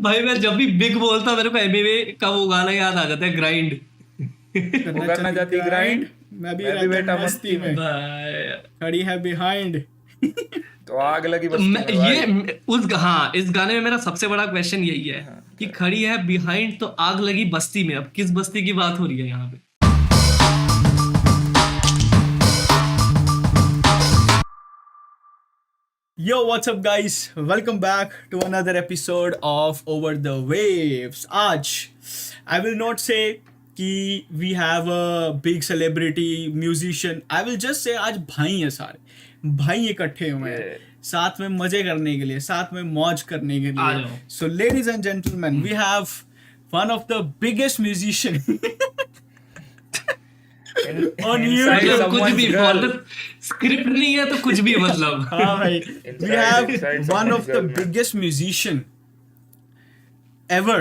भाई मैं जब भी बिग बोलता मेरे को एमएमए का वो गाना याद आ जाता है, ग्राइंड। वो करना चाहती ग्राइंड, मैं भी बैठा रहता मस्ती में, भाई खड़ी है बिहाइंड। तो आग लगी तो बस्ती में भाई। इस गाने में मेरा सबसे बड़ा क्वेश्चन यही है कि खड़ी है बिहाइंड तो आग लगी बस्ती में। अब किस बस्ती की बात हो रही है यहाँ पे? Yo, what's up guys? Welcome back to another episode of Over the Waves. आज I will not say कि we have a big celebrity musician. I will just say आज भाई हैं सारे, भाई इकट्ठे हुए हैं साथ में मजे करने के लिए, साथ में मौज करने के आ लिए. जाओ. So ladies and gentlemen, we have one of the biggest musician on Inside YouTube. कुछ someone's भी girl. मतलब स्क्रिप्ट नहीं है तो कुछ भी मतलब। हाँ भाई, we have Inside one someone's of the girl, man. biggest musician ever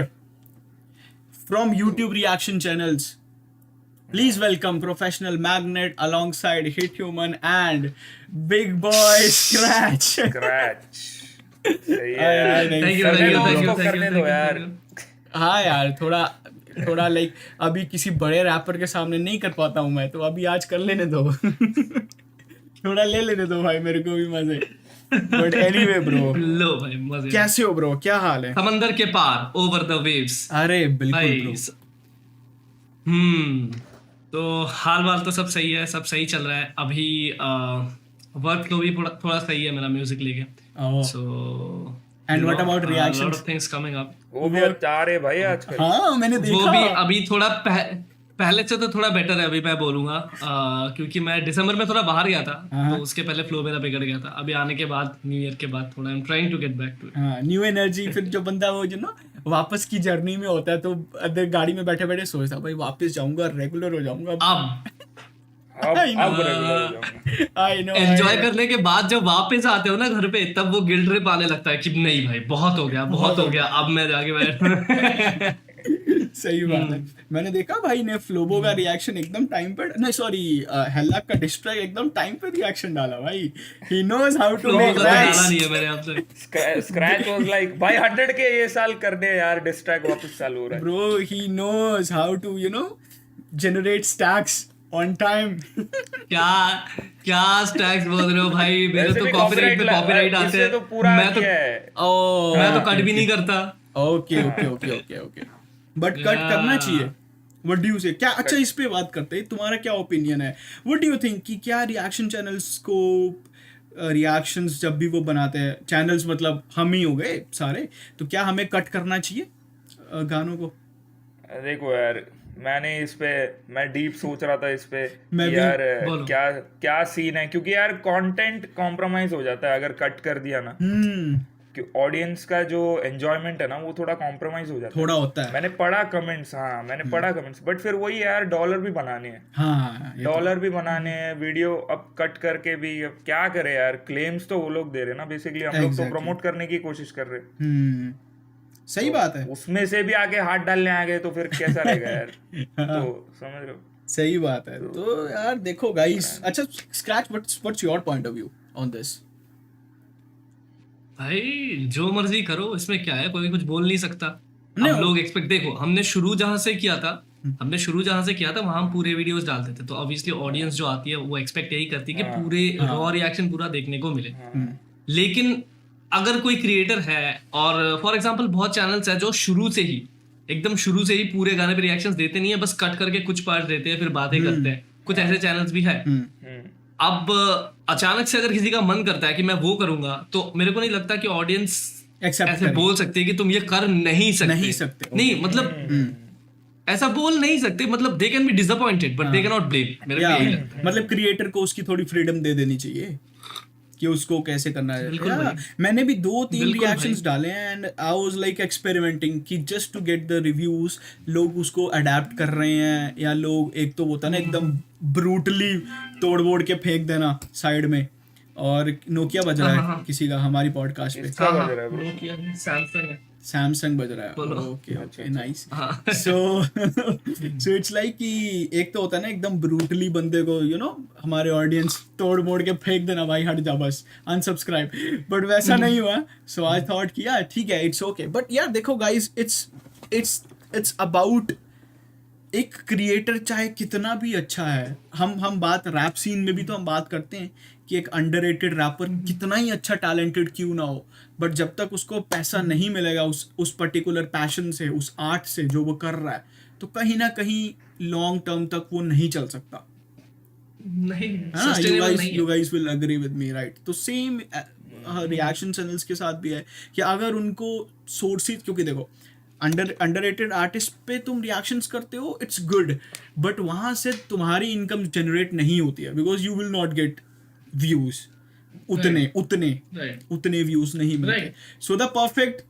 from YouTube reaction channels. Please welcome professional magnet alongside Hit Human and Big Boy Scratch. Scratch. सही है अरे यार। नहीं, थैंक यू करने थैंक यू दो thank you उसको, thank करने you दो यार। हाँ यार, थोड़ा लाइक अभी किसी बड़े रैपर के सामने नहीं कर पाता हूँ मैं, तो अभी आज कर लेने दो। थोड़ा ले लेने दो भाई, मेरे को भी मजे। बट एनीवे ब्रो, लो भाई मजे। कैसे हो ब्रो, क्या हाल है? समंदर के पार, ओवर द वेव्स अरे बिल्कुल भाई। ब्रो। तो हाल वाल तो सब सही है, सब सही चल रहा है अभी। वर्क तो भी थोड़ा सही है मेरा म्यूजिक लेके। Oh. So And what about reactions? lot of things coming up. वो भी चाह रहे भाई आजकल। हाँ मैंने वो देखा। भी अभी थोड़ा पहले से तो थोड़ा बेटर है अभी, मैं बोलूंगा। क्योंकि मैं दिसंबर में थोड़ा बाहर गया था, तो उसके पहले फ्लो मेरा बिगड़ गया था। अभी आने के बाद, न्यू ईयर के बाद, थोड़ा I am trying to get back to it. हाँ, न्यू एनर्जी। फिर जो बंदा वो जो ना वापस की जर्नी में होता है, तो अगर गाड़ी में बैठे बैठे सोचता है भाई वापस जाऊंगा, रेगुलर हो जाऊंगा। अब अब रेगुलर हो जाऊंगा। I know. एंजॉय करने के बाद जब वापस आते हो ना घर पे, तब वो गिल्ट ट्रिप आने लगता है कि नहीं भाई बहुत हो गया, अब मैं जाके बैठ। सही बात है। मैंने देखा भाई ने फ्लोबो का रिएक्शन एकदम टाइम पे, नहीं सॉरी, हेल्लाक का डिस्ट्रैक्ट एकदम टाइम पे रिएक्शन डाला भाई। He knows how to make dollar racks. नहीं है मैंने आपसे। स्क्रैच वाज लाइक भाई 100 के ये साल करने यार, डिस्ट्रैक्ट वापस चालू हो रहा है। Bro he knows how to generate stacks on time. क्या स्टैक्स बोल रहे हो भाई? मेरे वैसे तो भी कॉपीराइट पे copyright कॉपीराइट आते इससे हैं। तो पूरा मैं तो किया है। ओह, मैं तो कट भी नहीं करता। Okay okay okay okay okay, but cut करना चाहिए। व्हाट डू यू से? क्या अच्छा, इस पे बात करते हैं, तुम्हारा क्या ओपिनियन है? व्हाट डू यू थिंक कि क्या रिएक्शन चैनल्स को रिएक्शंस जब भी वो बनाते हैं, चैनल्स मतलब हम ही हो गए सारे, तो क्या हमें कट करना चाहिए गानों को? देखो यार, मैं डीप सोच रहा था इस पे मैं कि भी। यार बोलो। क्या सीन है, क्योंकि यार कंटेंट कॉम्प्रोमाइज हो जाता है अगर कट कर दिया ना। कि ऑडियंस का जो एंजॉयमेंट है ना, वो थोड़ा कॉम्प्रोमाइज हो जाता थोड़ा होता है। मैंने पढ़ा कमेंट्स, बट फिर वही है यार, डॉलर भी बनाने हैं, हाँ डॉलर भी बनाने हैं, वीडियो अब कट करके भी। अब क्या करे यार, क्लेम्स तो वो लोग दे रहे हैं ना बेसिकली, हम लोग तो Exactly. प्रमोट करने की कोशिश कर रहे हैं। सही बात है। उसमें से भी आके हाथ डालने आ गए तो फिर कैसा रहेगा यार। तो समझ रहे हो। सही बात है। तो यार देखो गाइस, अच्छा scratch, what's your point of view on this? भाई जो मर्जी करो, इसमें क्या है, कोई कुछ बोल नहीं सकता। नहीं, अब लोग एक्सपेक्ट, देखो हमने शुरू जहां से किया था वहां हम पूरे वीडियोस डालते थे, तो ऑब्वियसली ऑडियंस जो आती है वो एक्सपेक्ट यही करती है कि पूरे रॉ रिएक्शन पूरा देखने को मिले। लेकिन अगर कोई क्रिएटर है, और फॉर एग्जांपल बहुत चैनल्स है जो शुरू से ही पूरे गाने पे रिएक्शंस देते नहीं है, बस कट करके कुछ पार्ट देते हैं, फिर बातें करते हैं। कुछ ऐसे चैनल्स भी है। अब अचानक से अगर किसी का मन करता है कि मैं वो करूंगा, तो मेरे को नहीं लगता कि ऑडियंस Accept ऐसे करें। बोल सकती है कि तुम ये कर नहीं सकते। नहीं मतलब ऐसा बोल नहीं सकते, मतलब they can be disappointed but they can not blame. मेरे को यही लगता है। मतलब क्रिएटर को उसकी थोड़ी फ्रीडम दे देनी चाहिए कि उसको कैसे करना है। Yeah, मैंने भी 2-3 रिएक्शंस डाले हैं and I was like experimenting कि just to get the reviews, लोग उसको अडेप्ट कर रहे हैं या लोग, एक तो होता है ना एकदम ब्रूटली तोड़ बोड़ के फेंक देना साइड में। और नोकिया बज रहा है किसी का हमारी पॉडकास्ट पे। क्या बज रहा है bro? Nokia नहीं, Samsung है। सैमसंग बज रहा है, बोलो। Okay okay nice. हाँ। सो सो इट्स लाइक कि एक तो होता है ना एकदम ब्रूटली बंदे को हमारे ऑडियंस तोड़ मोड़ के फेंक देना, भाई हट जा बस अनसब्सक्राइब, बट वैसा नहीं हुआ। सो आई थॉट कि यार ठीक है, इट्स ओके। बट यार देखो गाइस, इट्स अबाउट एक क्रिएटर चाहे कितना भी अच्छा है, हम बात रैप सीन में भी तो हम बात करते हैं कि एक अंडररेटेड रैपर कितना ही अच्छा टैलेंटेड क्यों ना हो, बट जब तक उसको पैसा नहीं मिलेगा उस पर्टिकुलर पैशन से, उस आर्ट से जो वो कर रहा है, तो कहीं ना कहीं लॉन्ग टर्म तक वो नहीं चल सकता नहीं, है ना। sustainable नहीं यू है। Guys will agree with me, right? तो सेम रिएक्शन चैनल्स के साथ भी है कि अगर उनको सोर्सेज, क्योंकि देखो अंडररेटेड आर्टिस्ट पे तुम रिएक्शंस करते हो, इट्स गुड, बट वहां से तुम्हारी इनकम जनरेट नहीं होती है, because you will not get views Right. उतने व्यूज नहीं मिलते। Right. सो द परफेक्ट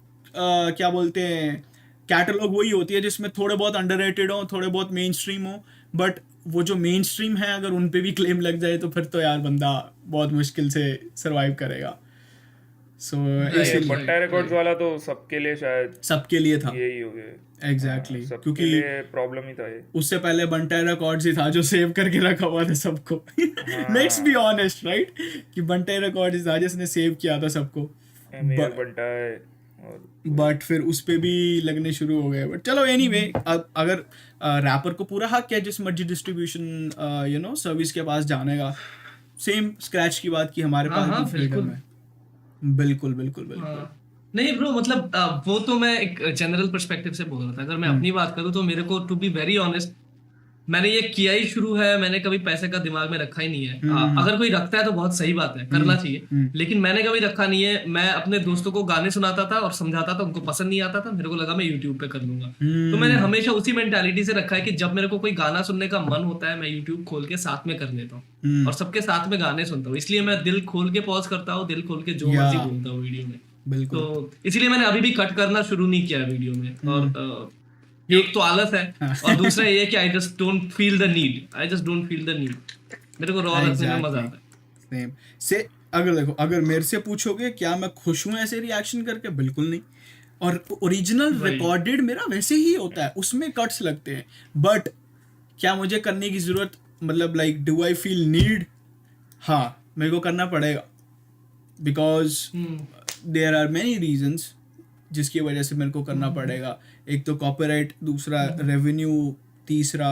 क्या बोलते हैं कैटलॉग वही होती है जिसमें थोड़े बहुत अंडररेटेड हो, थोड़े बहुत मेन स्ट्रीम हो, बट वो जो मेन स्ट्रीम है अगर उन पे भी क्लेम लग जाए तो फिर तो यार बंदा बहुत मुश्किल से सरवाइव करेगा। सो बंटा रिकॉर्ड्स वाला तो सबके लिए शायद सबके लिए था, यही हो गया। एग्जैक्टली, सबके क्योंकि लिए प्रॉब्लम ही था ये। उससे पहले बंटाई रिकॉर्ड्स ही था जो सेव करके रखा हुआ था सबको। लेट्स बी ऑनेस्ट, राइट, कि बंटाई रिकॉर्ड्स ही था जिसने सेव किया था सबको, मेयर बंटा है और बट फिर उस पे भी लगने शुरू हो गए। बट चलो एनीवे, अगर रैपर को पूरा हक है जिस मर्जी डिस्ट्रीब्यूशन सर्विस के पास जाने का, सेम स्क्रैच की बात की हमारे हाँ, पास हाँ, भी फ्रीडम बिल्कुल। है। बिल्कुल बिल्कुल बिल्कुल। हाँ। नहीं ब्रो, मतलब वो तो मैं एक जनरल पर्सपेक्टिव से बोल रहा था। अगर मैं अपनी बात करूँ तो मेरे को, टू बी वेरी ऑनेस्ट, मैंने ये किया ही शुरू है, मैंने कभी पैसे का दिमाग में रखा ही नहीं है। अगर कोई रखता है तो बहुत सही बात है, करना चाहिए, लेकिन मैंने कभी रखा नहीं है। मैं अपने दोस्तों को गाने सुनाता था और समझाता था, उनको पसंद नहीं आता था, मेरे को लगा मैं यूट्यूब पे कर लूंगा। तो मैंने हमेशा उसी मेंटालिटी से रखा है कि जब मेरे को कोई गाना सुनने का मन होता है, मैं यूट्यूब खोल के साथ में कर लेता हूँ और सबके साथ में गाने सुनता हूँ। इसलिए मैं दिल खोल के पॉज करता हूँ, दिल खोल के जो मर्जी बोलता हूँ वीडियो में। बिल्कुल। तो इसलिए मैंने अभी भी कट करना शुरू नहीं किया वीडियो में। और एक तो आलस है और दूसरा ये है कि I just don't feel the need. मेरे को रॉ रखने में मजा आता है। सेम से अगर देखो, अगर मेरे से पूछोगे क्या मैं खुश हूं ऐसे रिएक्शन करके, बिल्कुल नहीं। और ओरिजिनल रिकॉर्डेड मेरा वैसे ही होता है, उसमें कट्स लगते हैं, बट क्या मुझे करने की जरूरत, मतलब like do I feel need? हाँ, मेरे को करना पड़ेगा, because there are many reasons जिसकी वजह से मेरे को करना पड़ेगा। एक तो कॉपीराइट, दूसरा रेवेन्यू, तीसरा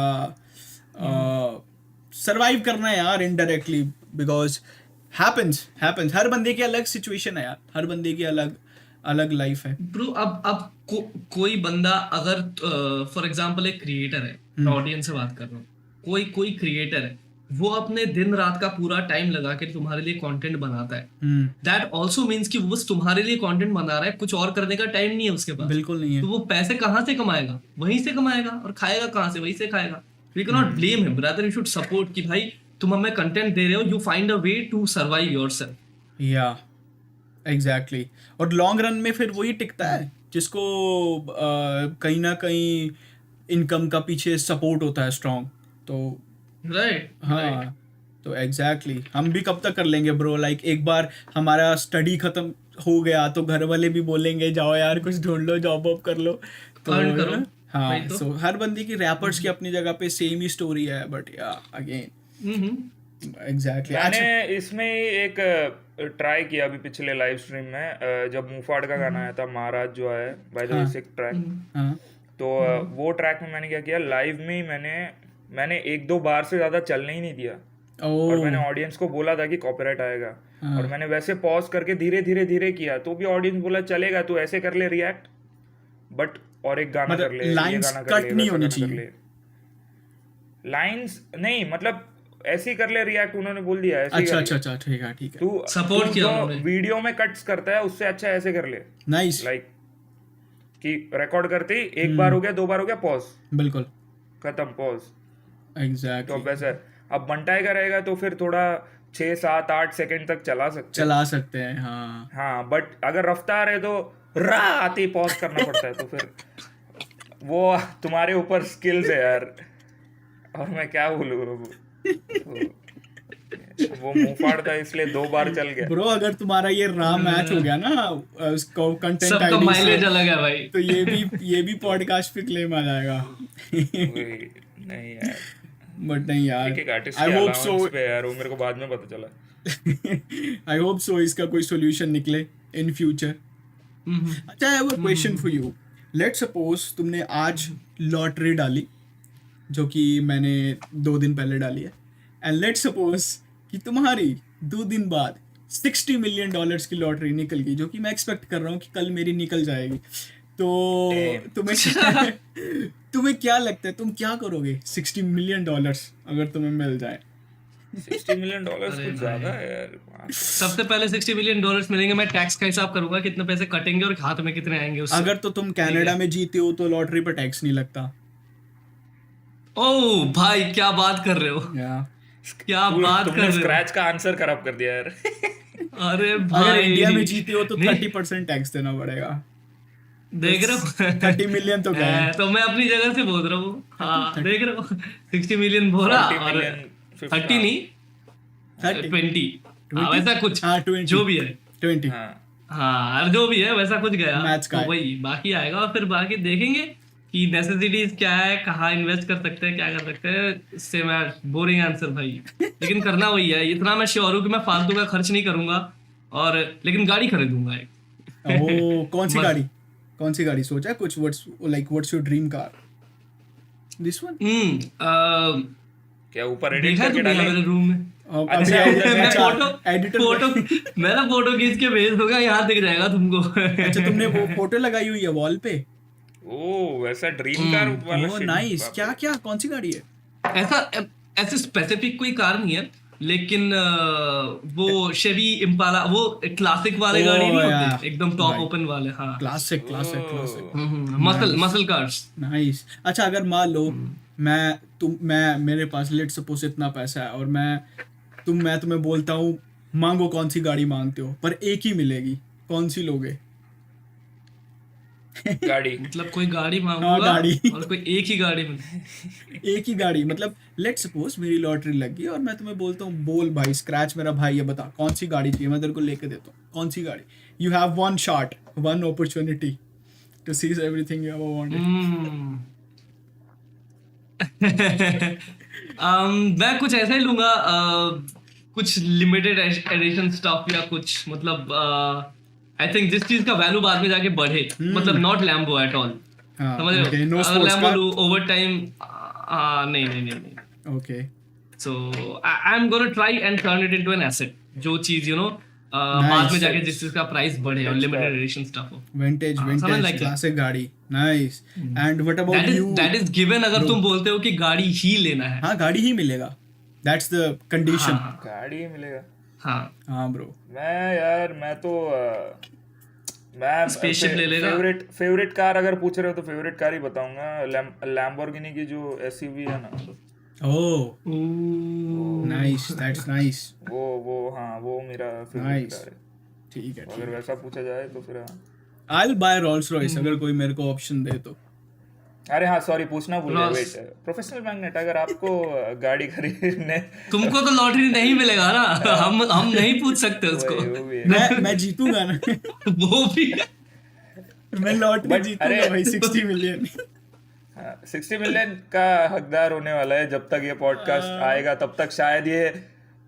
सरवाइव करना है यार इनडायरेक्टली, बिकॉज हैपेंस। हर बंदे की अलग सिचुएशन है यार, हर बंदे की अलग लाइफ है। ब्रो, अब कोई बंदा अगर फॉर एग्जांपल एक क्रिएटर है, मैं ऑडियंस से बात कर रहा हूँ, कोई क्रिएटर है, वो अपने दिन रात का पूरा टाइम लगा के तुम्हारे लिए कंटेंट बनाता है। दैट आल्सो मींस कि वो बस तुम्हारे लिए कंटेंट बना रहा है, कुछ और करने का टाइम नहीं है उसके पास। बिल्कुल नहीं है। तो वो पैसे कहाँ से कमाएगा? वहीं से कमाएगा, और खाएगा कहाँ से? वहीं से खाएगा। We can not blame him, rather you should support कि भाई तुम हमें कंटेंट दे रहे हो, you find a way to survive yourself. या एग्जैक्टली। और लॉन्ग रन में फिर वही टिकता है जिसको कहीं ना कहीं इनकम का पीछे सपोर्ट होता है स्ट्रॉन्ग। तो राइट, हाँ, तो एग्जैक्टली हम भी कब तक कर लेंगे ब्रो? लाइक एक बार हमारा स्टडी खत्म हो गया तो घर वाले भी बोलेंगे जाओ यार कुछ ढूंढ लो, जॉब वॉब कर लो, तो Earn करो। हाँ। वही तो। सो हर बंदे की रैपर्स की अपनी जगह पे सेम ही स्टोरी है, बट या अगेन एग्जैक्टली। मैंने इसमें एक ट्राई किया अभी पिछले लाइव स्ट्रीम में, जब मुफाड़ का गाना आया था, महाराज जो है bye the way, sick track. हाँ तो वो ट्रैक में मैंने क्या किया, लाइव में ही मैंने 1-2 बार से ज्यादा चलने ही नहीं दिया। और मैंने ऑडियंस को बोला था कि कॉपीराइट आएगा, और मैंने वैसे पॉज करके धीरे धीरे किया, तो भी ऑडियंस बोला चलेगा, तू ऐसे कर ले रिएक्ट, बट और एक गाना कर ले, ये गाना कर ले, नहीं होनी वैसा गाना कर ले। लाइंस नहीं, मतलब ऐसे ही कर ले रिएक्ट, उन्होंने बोल दिया ऐसे ही कर ले। अच्छा ठीक है। तू Support किया जो उन्होंने। वीडियो में कट्स करता है उससे अच्छा ऐसे कर ले, नाइस, लाइक कि रिकॉर्ड करते ही 1 बार हो गया, 2 बार हो गया, पॉज, बिल्कुल खत्म, पॉज। तो एग्जैक्टली अब वैसे अब बंटाई का रहेगा तो फिर थोड़ा 6, 7, 8 सेकंड तक चला सकते हैं। हाँ हाँ, बट अगर रफ्तार है तो रा आते ही पॉज करना पड़ता है, तो फिर वो तुम्हारे ऊपर स्किल्स है यार, और मैं क्या बोलूँ। वो मुंहफाड़ था इसलिए 2 बार चल गया। ब्रो अगर तुम्हारा ये मैच हो गया ना उसको कंटेंट सबका आईडी माइलेज से, अलग है भाई। तो ये भी पॉडकास्ट पे क्लेम आ जाएगा। वही, नहीं यार, बट नहीं यार, एक आर्टिस्ट आई के होप अलाउंस सो पे यार, वो मेरे को बाद में पता चला। आई होप सो इसका कोई सॉल्यूशन निकले इन फ्यूचर। अच्छा, I have a question for you. Let's suppose तुमने आज लॉटरी डाली, जो कि मैंने 2 दिन पहले डाली है, एंड लेट्स सपोज कि तुम्हारी 2 दिन बाद $60 मिलियन की लॉटरी निकल गई, जो कि मैं एक्सपेक्ट कर रहा हूँ कि कल मेरी निकल जाएगी। तो तुम्हें क्या लगता है, तुम क्या करोगे $60 मिलियन अगर तुम्हें मिल जाए? $60 मिलियन कुछ ज्यादा है यार। सबसे पहले $60 मिलियन मिलेंगे, मैं टैक्स का हिसाब करूंगा कितने पैसे कटेंगे और हाथ में कितने आएंगे उससे। अगर तो तुम कनाडा में जीते हो तो लॉटरी पर टैक्स नहीं लगता। ओह भाई क्या बात कर रहे हो, क्या बात कर तुमने रहे हो। स्क्रैच का आंसर खराब कर दिया यार। अरे अगर भाई इंडिया में जीते हो तो नहीं, 30% टैक्स देना पड़ेगा। देख रहे हो 30 मिलियन तो क्या है? तो मैं अपनी जगह से बोल रहा हूँ। हाँ देख रहे हो 60 मिलियन बोला 40 और मिलियन 30 नहीं 20 वैसा कुछ, हाँ 20 जो भी है। 20 हाँ, हाँ और जो भी है वैसा कुछ गया Maths का तो है। वही बाकी आएगा, और फिर बाकी देखेंगे कि नेसेसिटीज क्या है, कहाँ इन्वेस्ट कर सकते हैं, क्या कर सकते हैं। इससे मैं बोरिंग आंसर भाई, लेकिन करना वही है। इतना मैं श्योर हूँ कि मैं फालतू का खर्च नहीं करूंगा, और लेकिन गाड़ी खरीदूंगा एक। ओह, बस। कौन सी गाड़ी सोचा है कुछ? What's your dream car? This one? क्या ऊपर देखा एडिट है करके तुमने डालेंगे? मेरे रूम में? अच्छा, मैं एडिटर फोटो मेरा फोटो खींच के भेज दूंगा, यहाँ दिख जाएगा तुमको। अच्छा, तुमने वो फोटो लगाई हुई है वॉल पे? ओ वैसा ड्रीम कार वाला ओह shit, नाइस। बाप क्या रे। क्या कौन सी गाड़ी है? ऐसे स्पेसिफिक कोई कार नहीं है, लेकिन वो शेवी इम्पाला, वो क्लासिक वाले गाड़ी नहीं yeah. होते एकदम टॉप Right. ओपन वाले। हाँ क्लासिक मसल कार्स। नाइस। अच्छा, अगर मान लो मैं मेरे पास लेट सपोज इतना पैसा है और मैं तुम्हें बोलता हूँ मांगो कौन सी गाड़ी मांगते हो, पर एक ही मिलेगी, कौन सी लोगे? गाड़ी। मतलब कोई गाड़ी मांगूंगा गाड़ी। और कोई एक ही गाड़ी में। एक ही गाड़ी, मतलब लेट सपोज मेरी लॉटरी लग गई और मैं तुम्हें बोलता हूँ बोल भाई स्क्रैच मेरा भाई है, बता कौन सी गाड़ी चाहिए, मैं तेरे को लेके देता हूँ। कौन सी गाड़ी? You have one shot, one opportunity to seize everything you ever wanted. मैं कुछ ऐसा ही लूंगा, कुछ लिमिटेड एडिशन स्टफ या कुछ, मतलब आई थिंक जिस चीज का वैल्यू बाद में जाके बढ़े, मतलब नॉट लैम्बो एट ऑल। समझ रहे okay, हो? no अगर sports लैम्बो car? लूं ओवर टाइम, नहीं। Okay, so I am gonna try and turn it into an asset, जो चीज बाद में जाके जिस चीज का प्राइस बढ़े और लिमिटेड एडिशन स्टफ हो। Vintage something like that. Classic गाड़ी। Nice. And what about you? That is given अगर तुम बोलते हो कि गाड़ी ही लेना है। हाँ, गाड़ी ही मिलेगा, दैट्स द कंडीशन। गाड़ी मिलेगा। हाँ ब्रो। मैं तो मैं Spaceship ले लेगा। फेवरेट कार अगर पूछ रहे हो तो फेवरेट कार ही बताऊंगा, लैम्बोर्गिनी की जो एसयूवी है ना, ओह नाइस, दैट्स नाइस। वो हाँ वो मेरा फेवरेट Nice. कार है। ठीक है, अगर वैसा पूछा जाए तो फिर हाँ। I will buy Rolls Royce अगर कोई मेरे को ऑप्शन दे तो। अरे हाँ सॉरी, पूछना भूल गया। Rolls. वेट, प्रोफेशनल मैग्नेट अगर आपको गाड़ी खरीदने तुमको तो लॉटरी नहीं मिलेगा ना, हम नहीं पूछ सकते उसको। वो भी है। मैं जीतूंगा ना। वो भी मैं लॉटरी But, जीतूंगा अरे- भाई 60 मिलियन। 60 मिलियन का हकदार होने वाला है। जब तक ये पॉडकास्ट आएगा तब तक शायद ये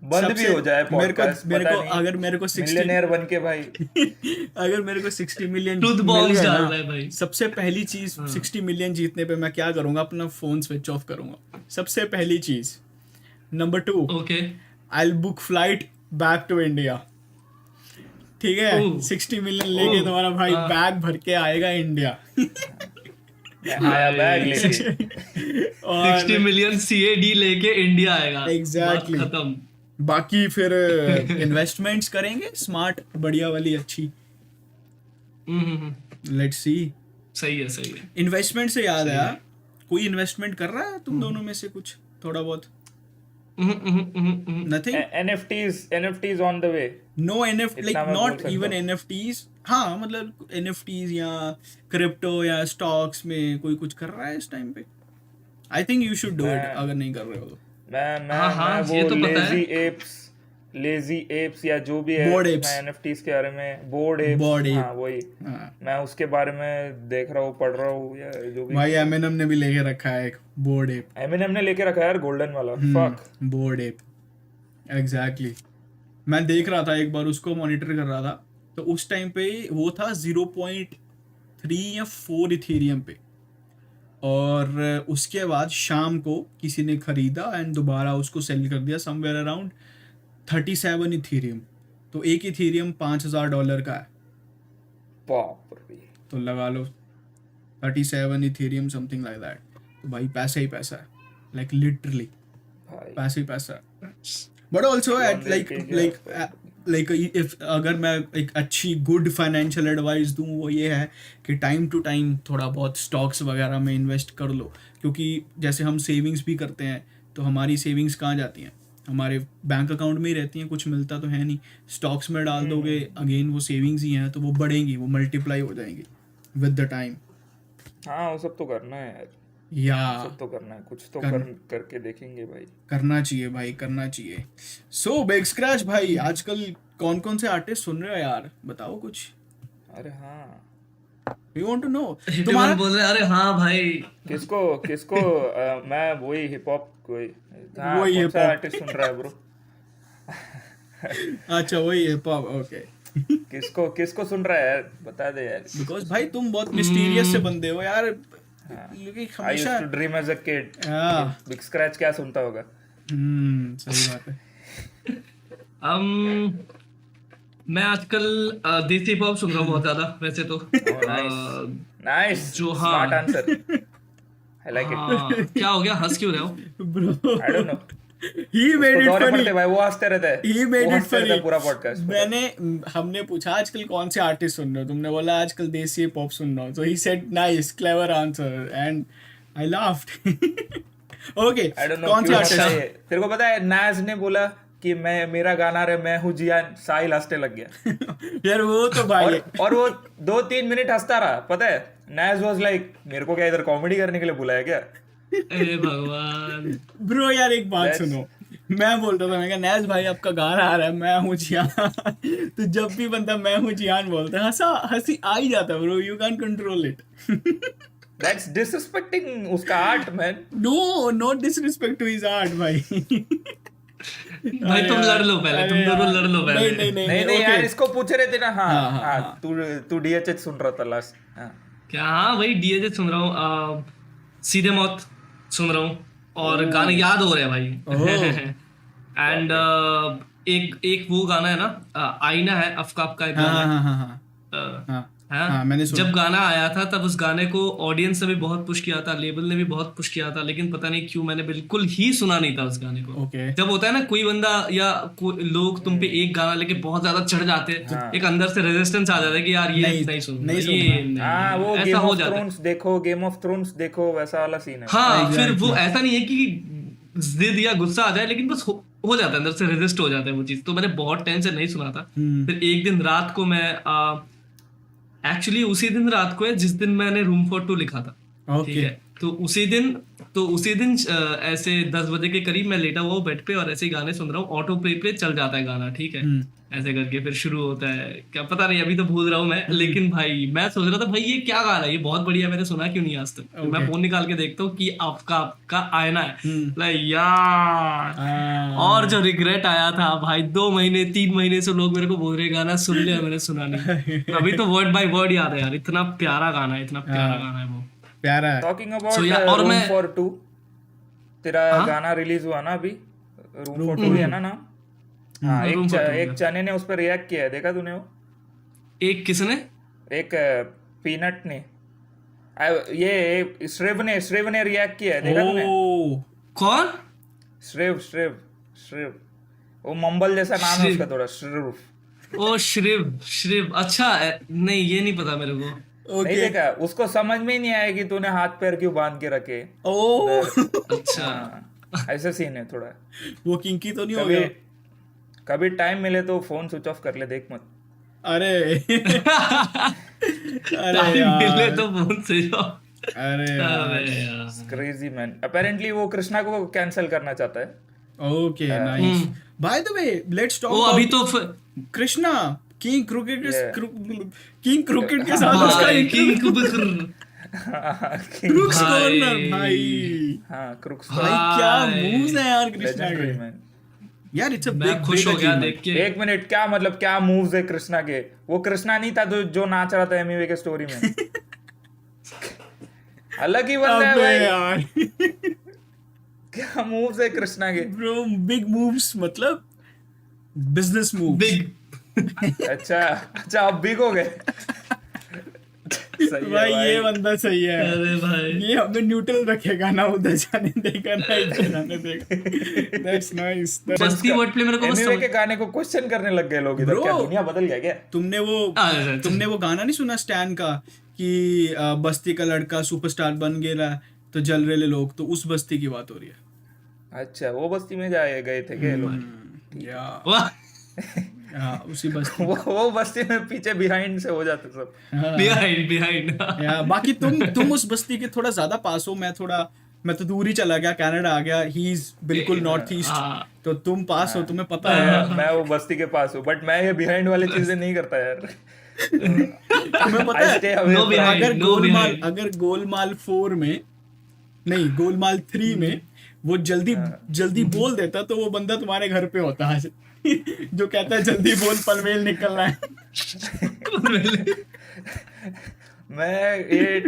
बंद भी हो जाए पॉडकास्ट। अगर मेरे को 60 मिलियनेयर बन के भाई, अगर मेरे को 60 मिलियन Truth मिल bombs गए डाल ना, रहा है भाई। सबसे पहली चीज 60 मिलियन जीतने पे मैं क्या करूंगा? अपना फोन स्विच ऑफ करूंगा, सबसे पहली चीज। Number 2, okay I will book flight back to India. ठीक है, ओह। 60 मिलियन लेके तुम्हारा भाई बैग भर के आएगा इंडिया। आया बैग लेके। 60 मिलियन CAD लेके इंडिया आएगा। Exactly. बात खत्म। बाकी फिर इन्वेस्टमेंट्स करेंगे स्मार्ट, बढ़िया वाली अच्छी। Let's see. सही है। इन्वेस्टमेंट से याद आया, कोई इन्वेस्टमेंट कर रहा है तुम दोनों में से कुछ थोड़ा बहुत? Nothing? NFTs on the way. No NFT, like इतना मैं नॉट बोल सकता इवन हूँ। NFTs। हाँ मतलब NFTs या क्रिप्टो या स्टॉक्स में कोई कुछ कर रहा है इस टाइम पे? I think you should do it अगर नहीं कर रहे हो तो। मैं हाँ, मैं ये वो तो पता है। लेजी एप्स लेजी एप्स या जो भी है Bored apes. मैं NFTs के बारे में बोर्ड एप्स Bored ape. हाँ वही हाँ। मैं उसके बारे में देख रहा हूँ पढ़ रहा हूँ या जो भी भाई एमिनम ने भी लेके रखा है एक बोर्ड एप, एमिनेम ने लेके रखा है यार गोल्डन वाला फक बोर्ड एप, एग्जैक्टली। मैं देख रहा था एक बार उसको, मॉनिटर कर रहा था, तो उस टाइम पे वो था 0.3 या 4 इथेरियम पे, और उसके बाद शाम को किसी ने खरीदा एंड दोबारा उसको सेल कर दिया समवेयर अराउंड 37 इथेरियम। तो एक इथेरियम $5,000 का है, बाप रे तो लगा लो 37 इथेरियम समथिंग लाइक दैट। तो भाई पैसा ही पैसा है, लाइक लिटरली भाई पैसा ही पैसा है। बट ऑल्सो लाइक इफ अगर मैं एक अच्छी गुड फाइनेंशियल एडवाइस दूं वो ये है कि टाइम टू टाइम थोड़ा बहुत स्टॉक्स वगैरह में इन्वेस्ट कर लो, क्योंकि जैसे हम सेविंग्स भी करते हैं तो हमारी सेविंग्स कहाँ जाती हैं, हमारे बैंक अकाउंट में ही रहती हैं, कुछ मिलता तो है नहीं। स्टॉक्स में डाल दोगे अगेन वो सेविंग्स ही हैं, तो वो बढ़ेंगी, वो मल्टीप्लाई हो जाएंगी विद द टाइम। हाँ वो सब तो करना है यार या सब तो करना है कुछ तो करके देखेंगे भाई करना चाहिए भाई, करना चाहिए। सो बिग स्क्रैच भाई, आजकल कौन कौन से आर्टिस्ट सुन रहे हो यार, बताओ कुछ। अरे हाँ वी वांट टू नो तुम्हारा बोल रहे अरे हाँ भाई किसको मैं वही हिप हॉप कोई हाँ वही कौन hip सा hop। आर्टिस्ट सुन रहा है ब्रो अच्छा वही हिप हॉप, ओके। किसको सुन रहा है यार बता दे यार बिकॉज भाई तुम बहुत मिस्टीरियस से बंदे हो यार, क्योंकि आई हमेशा used to dream as a kid हाँ। बिग स्क्रैच क्या सुनता होगा सही बात है। मैं आजकल देसी हिप हॉप सुन रहा हूँ बहुत ज्यादा वैसे तो। नाइस जो हाँ smart answer I like it हाँ, क्या हो गया, हंस क्यों रहे हो? Bro I don't know he made it दौरे फनी, पड़ते भाई वो हंसते रहता है ही मेड वो इट हंसते रहता फनी। है पूरा पॉडकास्ट हमने पूछा आजकल कौन से आर्टिस्ट सुन रहे हो, तुमने बोला आजकल देसी हिप हॉप सुन रहा हूँ, so he said nice clever answer and I laughed। Okay I don't know कौन से क्यों हंसा आर्टिस्ट? ये तेरे को पता है नाज ने बोला कि मेरा गाना रे मैं हूँ जियान साहिल हंसने लग गया यार वो तो भाई और वो 2-3 मिनट हंसता रहा पता है नाज वाज लाइक मेरे को क्या इधर कॉमेडी करने के लिए बुलाया क्या अरे भगवान ब्रो यार एक बात सुनो, मैं बोल रहा था, मैं कहा नैज भाई आपका गाना आ रहा है मैं हूँ जियान तो जब भी बंदा मैं हूँ जियान बोलता है हंसी आ ही जाता है bro, you can control it. That's disrespecting उसका art man no not disrespect to his art भाई। भाई तुम लड़ लो पहले, तुम दोनों लड़ लो पहले। नहीं यार इसको पूछ रहे थे ना हाँ तू DHH सुन रहा था लास्ट क्या? हाँ भाई DHH सुन रहा हूँ, सीधे मौत सुन रहा हूँ, और गाने याद हो रहे हैं भाई। एंड एक वो गाना है ना आईना है अफकाफ का एक गाना है। हाँ, मैंने सुना। जब गाना आया था तब उस गाने को ऑडियंस ने भी बहुत पुश किया था, लेबल ने भी बहुत पुश किया था, लेकिन पता नहीं क्यों मैंने बिल्कुल ही सुना नहीं था उस गाने को। Okay. जब होता है ना कोई बंदा या लोग तुम पे एक गाना लेके बहुत ज्यादा चढ़ जाते हैं, एक अंदर से रेजिस्टेंस आ जाता है कि यार ये नहीं सुनूंगा, ये हाँ वो ऐसा गेम हो ऑफ जाता है। थ्रोन्स देखो गेम ऑफ थ्रोन्स देखो वैसा वाला सीन है हाँ फिर वो ऐसा नहीं है कि जिद या गुस्सा आ जाए, लेकिन बस हो जाता है अंदर से, रेजिस्ट हो जाता है वो चीज। तो मैंने बहुत टाइम से नहीं सुना था। फिर एक दिन रात को मैं एक्चुअली उसी दिन रात को है जिस दिन मैंने रूम फॉर 2 लिखा था, ठीक है। तो उसी दिन ऐसे 10 बजे के करीब मैं लेटा हुआ बेड पे और ऐसे ही गाने सुन रहा हूँ, ऑटो प्ले पे चल जाता है गाना, ठीक है। ऐसे करके फिर शुरू होता है, क्या पता नहीं अभी तो भूल रहा हूँ मैं, लेकिन भाई मैं सोच रहा था भाई ये क्या गाना है, ये बहुत बढ़िया, मैंने सुना क्यों नहीं आज तक। तो मैं फोन निकाल के देखता हूँ कि आपका आईना है, लाइक यार। और जो रिग्रेट आया था भाई, 2 महीने 3 महीने से लोग मेरे को बोल रहे गाना सुन लिया, मैंने सुना नहीं। अभी तो वर्ड बाय वर्ड याद है यार, इतना प्यारा गाना है, इतना प्यारा गाना है वो, प्यारा है। टॉकिंग अबाउट रूम फॉर 2 तेरा गाना रिलीज हुआ ना अभी, रूम फॉर 2 है ना नाम। हाँ एक चने ने उस पर रिएक्ट किया है, देखा तूने वो? एक किसने? एक पीनट ने, ये श्रेव ने रिएक्ट किया है, देखा तूने? कौन? श्रेव वो मंबल जैसा नाम है उसका थोड़ा, श्रेव। ओ श्रेव, अच्छा नहीं ये नहीं पता मेरे को। नहीं देखा, उसको समझ में ही नहीं आया कि तूने हाथ पैर क्यों बांध के रखे। अच्छा ऐसा सीन है थोड़ा। वो किंकी तो नहीं हो गया? कभी टाइम मिले तो फोन स्विच ऑफ कर ले, देख मत। अरे मिले तो फोन स्विच ऑफ। अरे क्रेजी मैन। अपेरेंटली वो कृष्णा को कैंसिल करना चाहता है। Okay, nice. By the way, let's talk वो अभी about तो Krishna king cricket king cricket के साथ उसका भाई इंटरव्यू क्रूक्स भाई। कॉर्नर भाई हाँ क्रुक्स भाई क्या भाई। मूव्स हैं यार कृष्णा लेजेंडरी के मैन। यार इट्स अ मैं बिग खुश हो गया देख के। एक मिनट, क्या मतलब क्या मूव्स है कृष्णा के? वो कृष्णा नहीं था जो नाच रहा था एमिवे के स्टोरी में। अलग ही बंदा है अबे भाई। यार क्या मूव्स है कृष्णा के? ब्रो बिग मूव्स मतलब बिजनेस मूव्स बिग अच्छा अब बिग हो गए। सही है भाई ये बंदा सही है अरे भाई ये हमें न्यूट्रल रखेगा ना उधर जाने देगा ना इधर जाने देगा that's nice Basti word play मेरे को बस एमिवे के गाने को क्वेश्चन करने लग गए लोग इधर। Bro। क्या दुनिया बदल गया क्या? तुमने वो गाना नहीं सुना स्टैन का कि बस्ती का लड़का सुपरस्टार बन गया तो जल रहे लोग, तो उस बस्ती की बात हो रही है। अच्छा वो बस्ती में गए थे क्या लोग? या वाह उसी बस्ती वो बस्ती में पीछे बिहाइंड से हो जाते सब। बिहाइंड या बाकी तुम उस बस्ती के थोड़ा ज्यादा पास हो, मैं तो दूर ही चला गया, कनाडा आ गया, ही इज बिल्कुल नॉर्थ ईस्ट, हाँ। तो तुम पास हो, तुम्हें पता है। मैं वो बस्ती के पास हूँ, बट मैं ये बिहाइंड वाली चीजें नहीं करता यार। तुम्हें पता I stay है away No from- behind, अगर गोलमाल 4 में नहीं गोलमाल 3 में वो जल्दी बोल देता तो वो बंदा तुम्हारे घर पे होता आज जो कहता है जल्दी बोल पनवेल निकलना है। मैं ये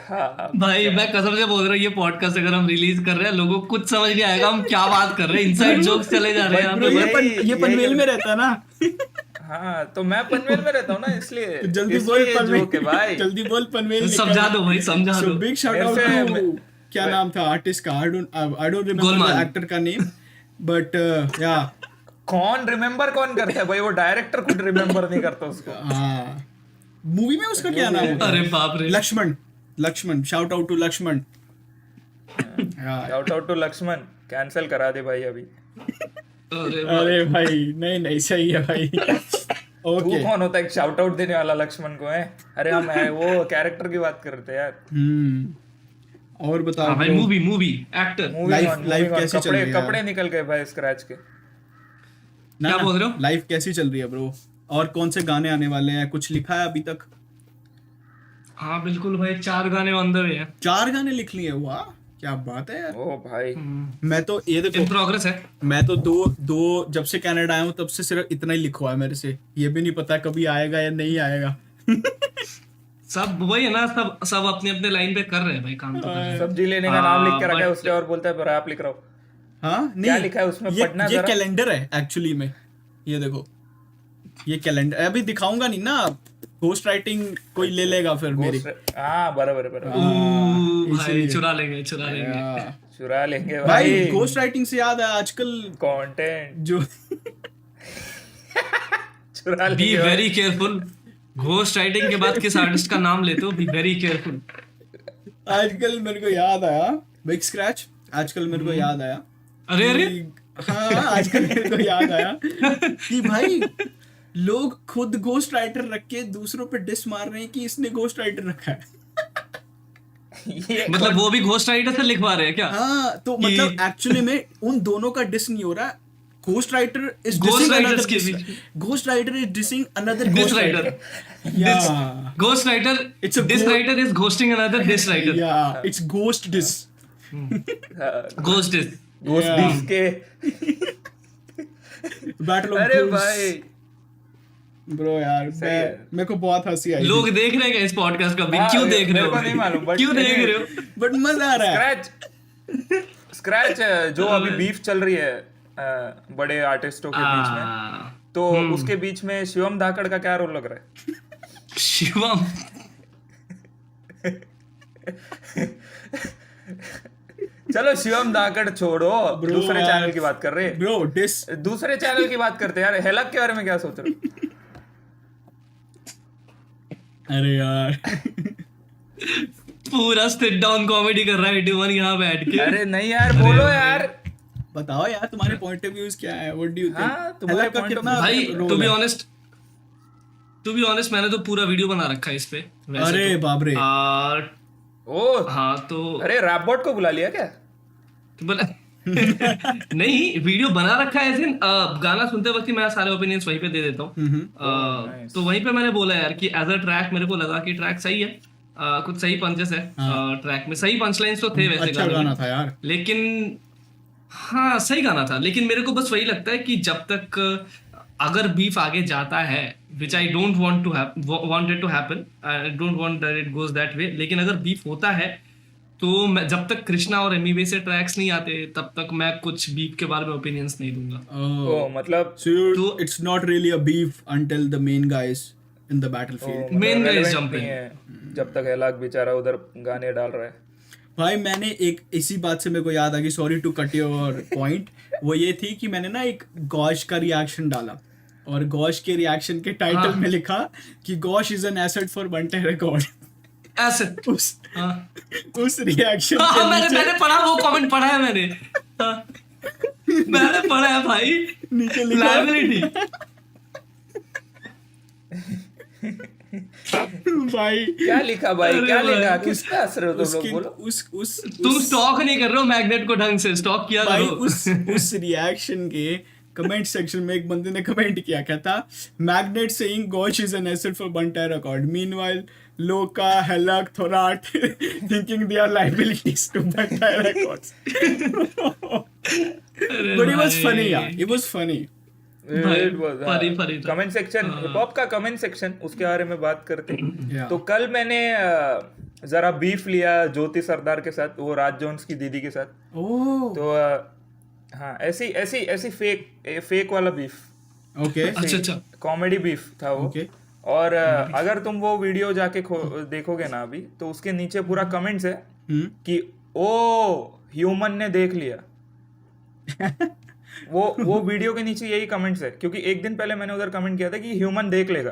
हाँ भाई मैं कसम से बोल रहा हूँ ये पॉडकास्ट अगर हम रिलीज कर रहे हैं लोगों को कुछ समझ नहीं आएगा हम क्या बात कर रहे हैं, इनसाइड जोक्स चले जा रहे हैं ब्रो यहाँ पे। ये पनवेल में रहता है ना, हाँ तो मैं पनवेल में रहता हूँ ना, इसलिए तो जल्दी बोल इसलिए पनवेल जोक है भाई। जल्दी बोल पनवेल समझा दो भाई समझा सो दो। बिग शाउट आउट मेरे से- टू क्या नाम था आर्टिस्ट का, I don't remember Golmaal. The actor का नेम बट या कौन करता है भाई? वो डायरेक्टर खुद रिमेम्बर नहीं करता उसको। हाँ मूवी में उसका क्या नाम होता अरे है? बाप रे Lakshman shout out to Lakshman. Shout out to Lakshman, cancel करा दे भाई अभी। अरे अरे भाई नहीं सही है भाई। तू ओके कौन होता है शाउट आउट देने वाला लक्ष्मण को है? अरे हम वो कैरेक्टर की बात कर रहे थे यार। और बताओ हाँ भाई bro, मूवी एक्टर Life कैसी चल रही है यार? कपड़े निकल गए भाई स्क्रैच के। क्या बोल रहे हो? लाइफ कैसी चल रही है ब्रो? और कौन से गाने आने वाले हैं, कुछ लिखा है अभी तक? हाँ बिल्कुल भाई 4 गाने ऑन द वे हैं 4 गाने लिख लिए, वाह क्या बात है यार। ओ भाई मैं तो ये इन देखो प्रोग्रेस है। मैं तो दो जब से कनाडा आया हूँ तब से सिर्फ इतना ही लिखवा है मेरे से, ये भी नहीं पता कभी आएगा या नहीं आएगा। सब वही है ना, सब अपने अपने लाइन पे कर रहे हैं भाई काम तो कर रहे हैं। सब्जी लेने का नाम लिख के रखा है but- उसने और बोलता है पर आप लिख रहा हो। हाँ नहीं क्या लिखा है उसमें? पढ़ना ये जरा। कैलेंडर है एक्चुअली में, ये देखो ये कैलेंडर अभी दिखाऊंगा नहीं ना, घोस्ट राइटिंग कोई ले लेगा फिर मेरी। हाँ बराबर बराबर भाई चुरा लेंगे चुरा लेंगे भाई भाई। घोस्ट राइटिंग से याद है आजकल कंटेंट जो चुरा बी लेंगे भाई। Very careful. घोस्ट राइटिंग के बाद किस आर्टिस्ट का नाम लेते हो? Be very careful. आजकल मेरे को याद आया बिग स्क्रैच, आजकल मेरे को याद आया अरे हाँ आजकल मेरे को याद आया कि भाई लोग खुद घोस्ट राइटर रख के दूसरों पे डिस मार रहे हैं कि इसने घोस्ट राइटर रखा है। ये मतलब वो भी घोस्ट राइटर से लिखवा रहे हैं क्या? हाँ तो कि- मतलब एक्चुअली में उन दोनों का डिस नहीं हो रहा, ghost writer is Ghost dissing writers another के बीच। Ghost writer is dissing another This ghost writer. Writer या Ghost writer. It's a This go- writer is ghosting another this writer. Yeah it's ghost diss Ghost is. Ghost Yeah. Diss के। Battle of अरे भाई bro यार है। मेरे को बहुत हंसी आई लोग देख रहे हैं क्या इस पॉडकास्ट का? हाँ, क्यों देख रहे मेरे हो? को नहीं मालूम, but क्यों देख anyway, रहे हो? बट मजा आ रहा है। स्क्रैच जो अभी बीफ चल रही है बड़े आर्टिस्टों के बीच में, तो उसके बीच में शिवम धाकड़ का क्या रोल लग रहा है? शिवम चलो शिवम धाकड़ छोड़ो, दूसरे यार। चैनल की बात कर रहे हैं। ब्रो डिस दूसरे चैनल की बात करते हैं यार। हेलक के बारे में क्या सोच रहे हो? अरे यार पूरा सिट डाउन कॉमेडी कर रहा है 81 यहाँ बैठ के। अरे नहीं यार बोलो यार। बताओ यार तुम्हारे पॉइंट ऑफ व्यूज क्या है, व्हाट डू यू थिंक? हाँ, तुम्हारे point of कितना भाई role टू बी है? ऑनेस्ट मैंने तो पूरा वीडियो बना रखा है इस पे वैसे अरे तो। बाप रे और ओ हाँ तो अरे रैपबॉट को बुला लिया क्या? बोला नहीं, वीडियो बना रखा है ऐसे गाना सुनते वक्त ही मैं सारे ओपिनियंस वहीं पे दे देता हूँ। तो वहीं पे मैंने बोला यार कि एज अ ट्रैक मेरे को लगा कि ट्रैक सही है, कुछ सही पंचेस है ट्रैक में, सही पंच लाइन्स तो थे वैसे अच्छा गाना था यार, लेकिन हाँ सही गाना था। लेकिन मेरे को बस वही लगता है कि जब तक अगर बीफ आगे जाता है, which I don't want it to happen, I don't want that it goes that way, लेकिन अगर बीफ होता है तो मैं जब तक कृष्णा और एमी से ट्रैक्स नहीं आते तब तक मैं कुछ बीफ के बारे में ओपिनियंस नहीं दूंगा। ओ मतलब so it's not really a beef until the main guys in the battlefield. Main guy is relevant jumping. नहीं है जब तक एलाक बेचारा उधर गाने डाल रहा है। भाई मैंने एक इसी बात से मेरे को याद आ गई, sorry to cut your point, वो ये थी कि मैंने ना एक गॉश का रिएक्शन डाला और गॉश के रिएक्शन के टाइटल में लिखा कि gosh is an asset for Bantai record. ऐसे उस रिएक्शन के मैंने पढ़ा, वो कमेंट पढ़ा है मैंने। मैंने पढ़ा है भाई, नीचे लिखा लायबिलिटी। भाई क्या लिखा भाई, क्या लिखा, किस पे हंस रहे हो तुम लोग, बोलो। उस तुम स्टॉक नहीं कर रहे हो मैग्नेट को ढंग से, स्टॉक किया भाई करो। उस रिएक्शन के कमेंट सेक्शन में एक बंदे ने कमेंट किया, क्या था, magnet saying gosh is an asset for Bantai record, meanwhile लोका हेलक थोराट thinking they are liabilities to Bantai records. But it was funny यार, इट वाज फनी। फनी था। कमेंट सेक्शन, हिप हॉप का कमेंट सेक्शन, उसके बारे में बात करते हैं। Yeah. तो कल मैंने जरा बीफ लिया ज्योति सरदार के साथ, वो राज जोन्स की दीदी के साथ। ओह तो हाँ, ऐसी फेक वाला बीफ, ओके अच्छा कॉमेडी बीफ था वो। ओके और अगर तुम वो वीडियो जाके देखोगे ना अभी, तो उसके नीचे पूरा कमेंट्स है कि ओ ह्यूमन ने देख लिया। वो वीडियो के नीचे यही कमेंट्स है, क्योंकि एक दिन पहले मैंने उधर कमेंट किया था कि ह्यूमन देख लेगा।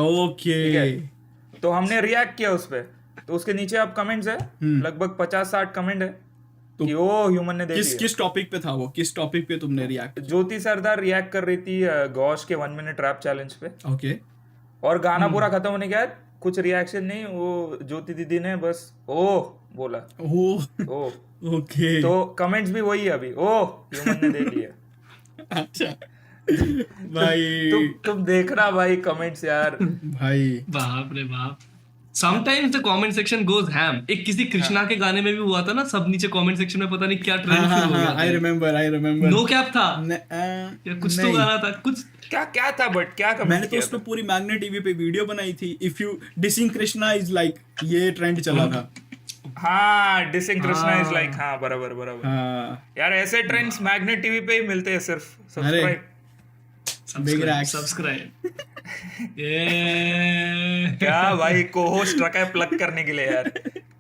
ओके तो हमने रिएक्ट किया उस पे, तो उसके नीचे अब कमेंट्स है, लगभग 50-60 कमेंट है कि ओ ह्यूमन ने देख लिया। किस टॉपिक पे था वो, किस टॉपिक पे तुमने रिएक्ट? ज्योति सरदार रिएक्ट कर रही थी गॉश के 1 मिनट रैप चैलेंज पे, ओके और गाना पूरा खत्म होने के बाद कुछ रिएक्शन नहीं, वो ज्योति दीदी ने बस ओह बोला, ओह ओह। ओके तो कमेंट्स भी वही है अभी, ओह ह्यूमन ने देख लिया। अच्छा भाई तुम देखना भाई कमेंट्स यार। भाई बाप रे बाप। Sometimes the comment section goes ham. एक किसी कृष्णा के गाने में भी हुआ था ना, सब नीचे comment section में पता नहीं क्या ट्रेंड शुरू हो गया था। आई रिमेम्बर नो कैप था या कुछ तो गाना था, कुछ क्या था, बट क्या कमेंट मैंने तो उसमें पूरी मैग्नेट टीवी पे वीडियो बनाई थी, if you dissing Krishna is like, ये ट्रेंड चला था। हाँ, डिसिंग कृष्णा इज लाइक, हाँ बराबर। हाँ यार ऐसे ट्रेंड्स मैग्नेट टीवी पे ही मिलते हैं सिर्फ। सब्सक्राइब क्या भाई, को होस्ट रखा है प्लग करने के लिए यार,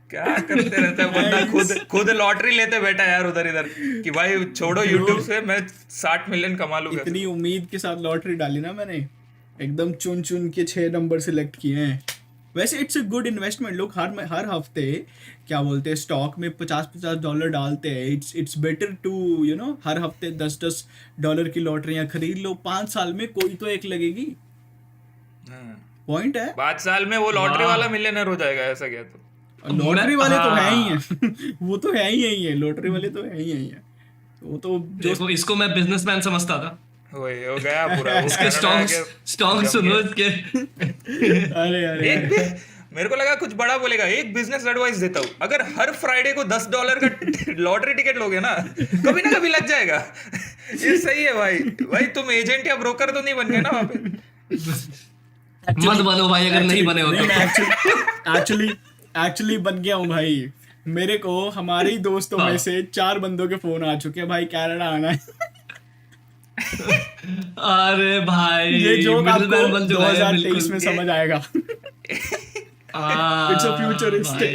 क्या करते रहते हैं बंदा, खुद लॉटरी लेते बैठा यार उधर इधर कि भाई छोड़ो यूट्यूब से मैं 60 मिलियन कमा लूंगा। इतनी उम्मीद के साथ लॉटरी डाली ना मैंने, एकदम चुन के 6 नंबर सिलेक्ट किए हैं। वैसे इट्स अ गुड इन्वेस्टमेंट, लोग हर हफ्ते क्या बोलते हैं स्टॉक में $50 डालते हैं। It's better to you know हर हफ्ते $10 की लॉटरियां खरीद लो, 5 साल में कोई तो एक लगेगी। पॉइंट है, 5 साल में वो लॉटरी वाला मिलियनर हो जाएगा, ऐसा क्या? तो लॉटरी वाले तो है ही हैं वो तो है ही है, लॉटरी वाले तो है ही है। वो तो देखो, इसको मैं बिजनेसमैन समझता था। वही हो गया पूरा। इसके स्टॉक्स सुनो इसके। अरे मेरे को लगा कुछ बड़ा बोलेगा। एक बिजनेस एडवाइस देता हूँ, अगर हर फ्राइडे को $10 का लॉटरी टिकट लोगे ना कभी ना कभी लग जाएगा। ये सही है भाई तुम एजेंट या ब्रोकर तो नहीं बन गए ना वहाँ पे। मत बनो भाई, अगर नहीं बने हो तो। एक्चुअली बन गया हूँ भाई। मेरे को हमारे ही दोस्तों में से 4 बंदों के फोन आ चुके हैं भाई, कनाडा आना है। अरे भाई ये जोक आपको 2023 में समझ आएगा। It's a futuristic.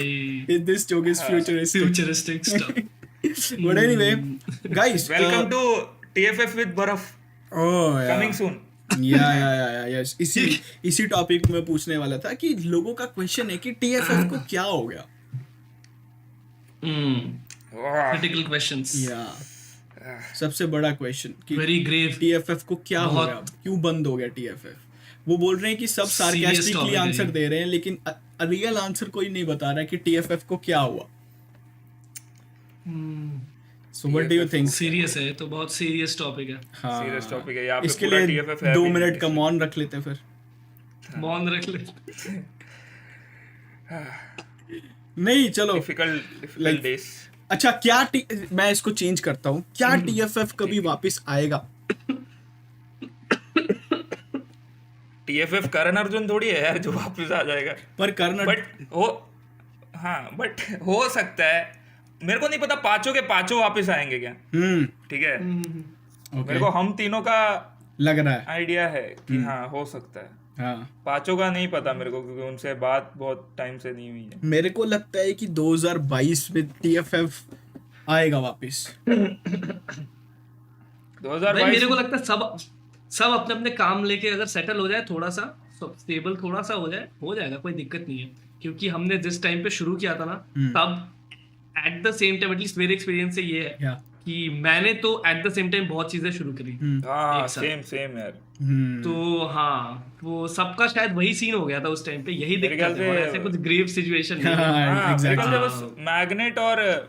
This joke is futuristic stuff. But anyway, guys, welcome to TFF with Baraf. Oh yeah. Coming soon. Yes. इसी टॉपिक में पूछने वाला था कि लोगों का क्वेश्चन है कि TFF को क्या हो गया। Critical questions. सबसे बड़ा क्वेश्चन कि Very grave. TFF को क्या हो गया, क्यों बंद हो गया TFF? वो बोल रहे हैं कि सब सार्कास्टिकली आंसर दे रहे हैं, लेकिन रियल आंसर कोई नहीं बता रहा है कि TFF को क्या हुआ। So what do you think? Serious है, तो बहुत सीरियस टॉपिक है। हाँ, सीरियस टॉपिक है यहाँ पे, इसके पूरा लिए TFF है 2 अभी मिनट नहीं का किसी- मौन रख लेते फिर। मौन रख ले। नहीं चलो, डिफिकल्ट डेज। अच्छा क्या मैं इसको चेंज करता हूँ, क्या TFF कभी वापस आएगा? TFF करण अर्जुन थोड़ी है यार जो वापस आ जाएगा, पर कर्ण बट हो, हाँ बट हो सकता है। मेरे को नहीं पता पांचों के पांचों वापस आएंगे क्या, ठीक है। मेरे को हम तीनों का लग रहा है। आइडिया है कि हाँ हो सकता है, हाँ, पांचों का नहीं पता मेरे को, क्योंकि उनसे बात बहुत टाइम से नहीं हुई है। मेरे को लगता है कि 2022 में TFF आएगा वापस। 2022 भाई मेरे को लगता है सब अपने अपने काम लेके अगर सेटल हो जाए, थोड़ा सा स्टेबल थोड़ा सा हो जाएगा, कोई दिक्कत नहीं है। क्योंकि हमने जिस टाइम पे शुरू किया था ना, तब at the same time, at least मेरे एक्सपीरियंस से ये है या कि मैंने तो एट द सेम टाइम बहुत चीजें शुरू करी। हाँ एक साथ। सेम यार। तो हाँ, वो सबका शायद वही सीन हो गया था उस टाइम पे, यही मेरे ख्याल दिक्कत है, और से- ऐसे कुछ ग्रेव सिचुएशन नहीं है। हाँ, मेरे ख्याल से एग्जैक्टली। बस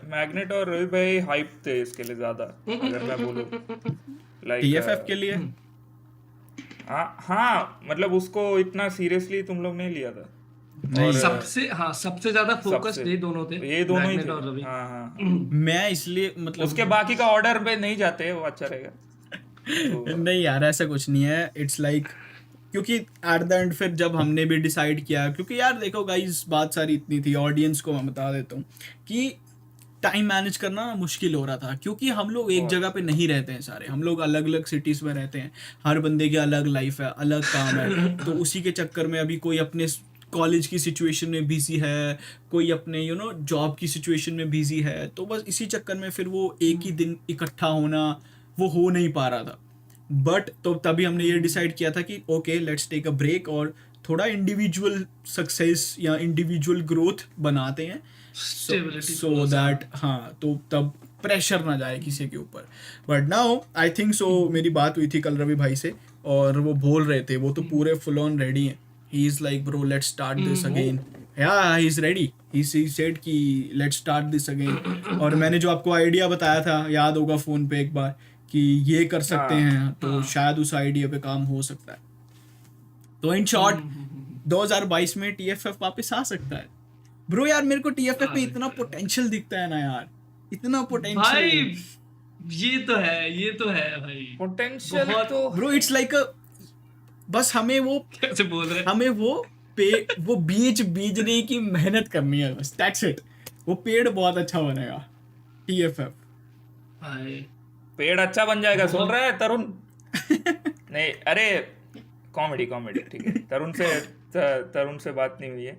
मैग्नेट और रवि भाई हाइप थे इसके लिए ज्यादा, अगर मैं बोलूँ लाइक TFF के लिए हाँ मतलब उसको इतना सीरियसली तुम लोग नहीं लिया था। सबसे ज्यादा फोकस सबसे- ये दोनों थे, ये दोनों ही मैग्नेट थे। और रवि। हाँ हाँ मैं इसलिए मतलब उसके बाकी का ऑर्डर पे नहीं जाते, वो अच्छा रहेगा। नहीं यार, ऐसा कुछ नहीं है। इट्स लाइक क्योंकि एट द एंड फिर जब हमने भी डिसाइड किया, क्योंकि यार देखो गाइस, बात सारी इतनी थी, ऑडियंस को मैं बता देता हूँ कि टाइम मैनेज करना मुश्किल हो रहा था, क्योंकि हम लोग एक जगह पे नहीं रहते हैं सारे, हम लोग अलग अलग सिटीज़ में रहते हैं, हर बंदे की अलग लाइफ है, अलग काम है। तो उसी के चक्कर में अभी कोई अपने कॉलेज की सिचुएशन में बिजी है, कोई अपने जॉब की सिचुएशन में बिजी है, तो बस इसी चक्कर में फिर वो एक ही दिन इकट्ठा होना वो हो नहीं पा रहा था। बट तो तभी हमने ये डिसाइड किया था कि okay let's take a break और थोड़ा इंडिविजुअल सक्सेस या इंडिविजुअल ग्रोथ बनाते हैं, सो दैट हाँ, तो तब प्रेशर ना जाए किसी के ऊपर। But now I think so, मेरी बात हुई थी कल रवि भाई से और वो बोल रहे थे, वो तो पूरे फुल ऑन रेडी हैं। He is like bro let's start this again, yeah he is ready, he said कि लेट्स स्टार्ट दिस अगेन। और मैंने जो आपको आइडिया बताया था, याद होगा फोन पे एक बार, कि ये कर सकते हैं, तो शायद उस आइडिया पे काम हो सकता है। तो इन शॉर्ट 2022 में TFF वापस आ सकता है ब्रो। यार मेरे को TFF में इतना पोटेंशियल दिखता है ना यार, इतना भाई पोटेंशियल। ये तो है भाई, पोटेंशियल बहुत- तो ब्रो इट्स लाइक बस हमें वो कैसे बोल रहे हैं? हमें वो बीजने की मेहनत करनी है बस, दैट्स इट। वो पेड़ बहुत अच्छा बनेगा TFF। भाई पेड़ अच्छा बन जाएगा, सुन रहा है तरुण? नहीं अरे कॉमेडी ठीक है। तरुण से बात नहीं हुई है,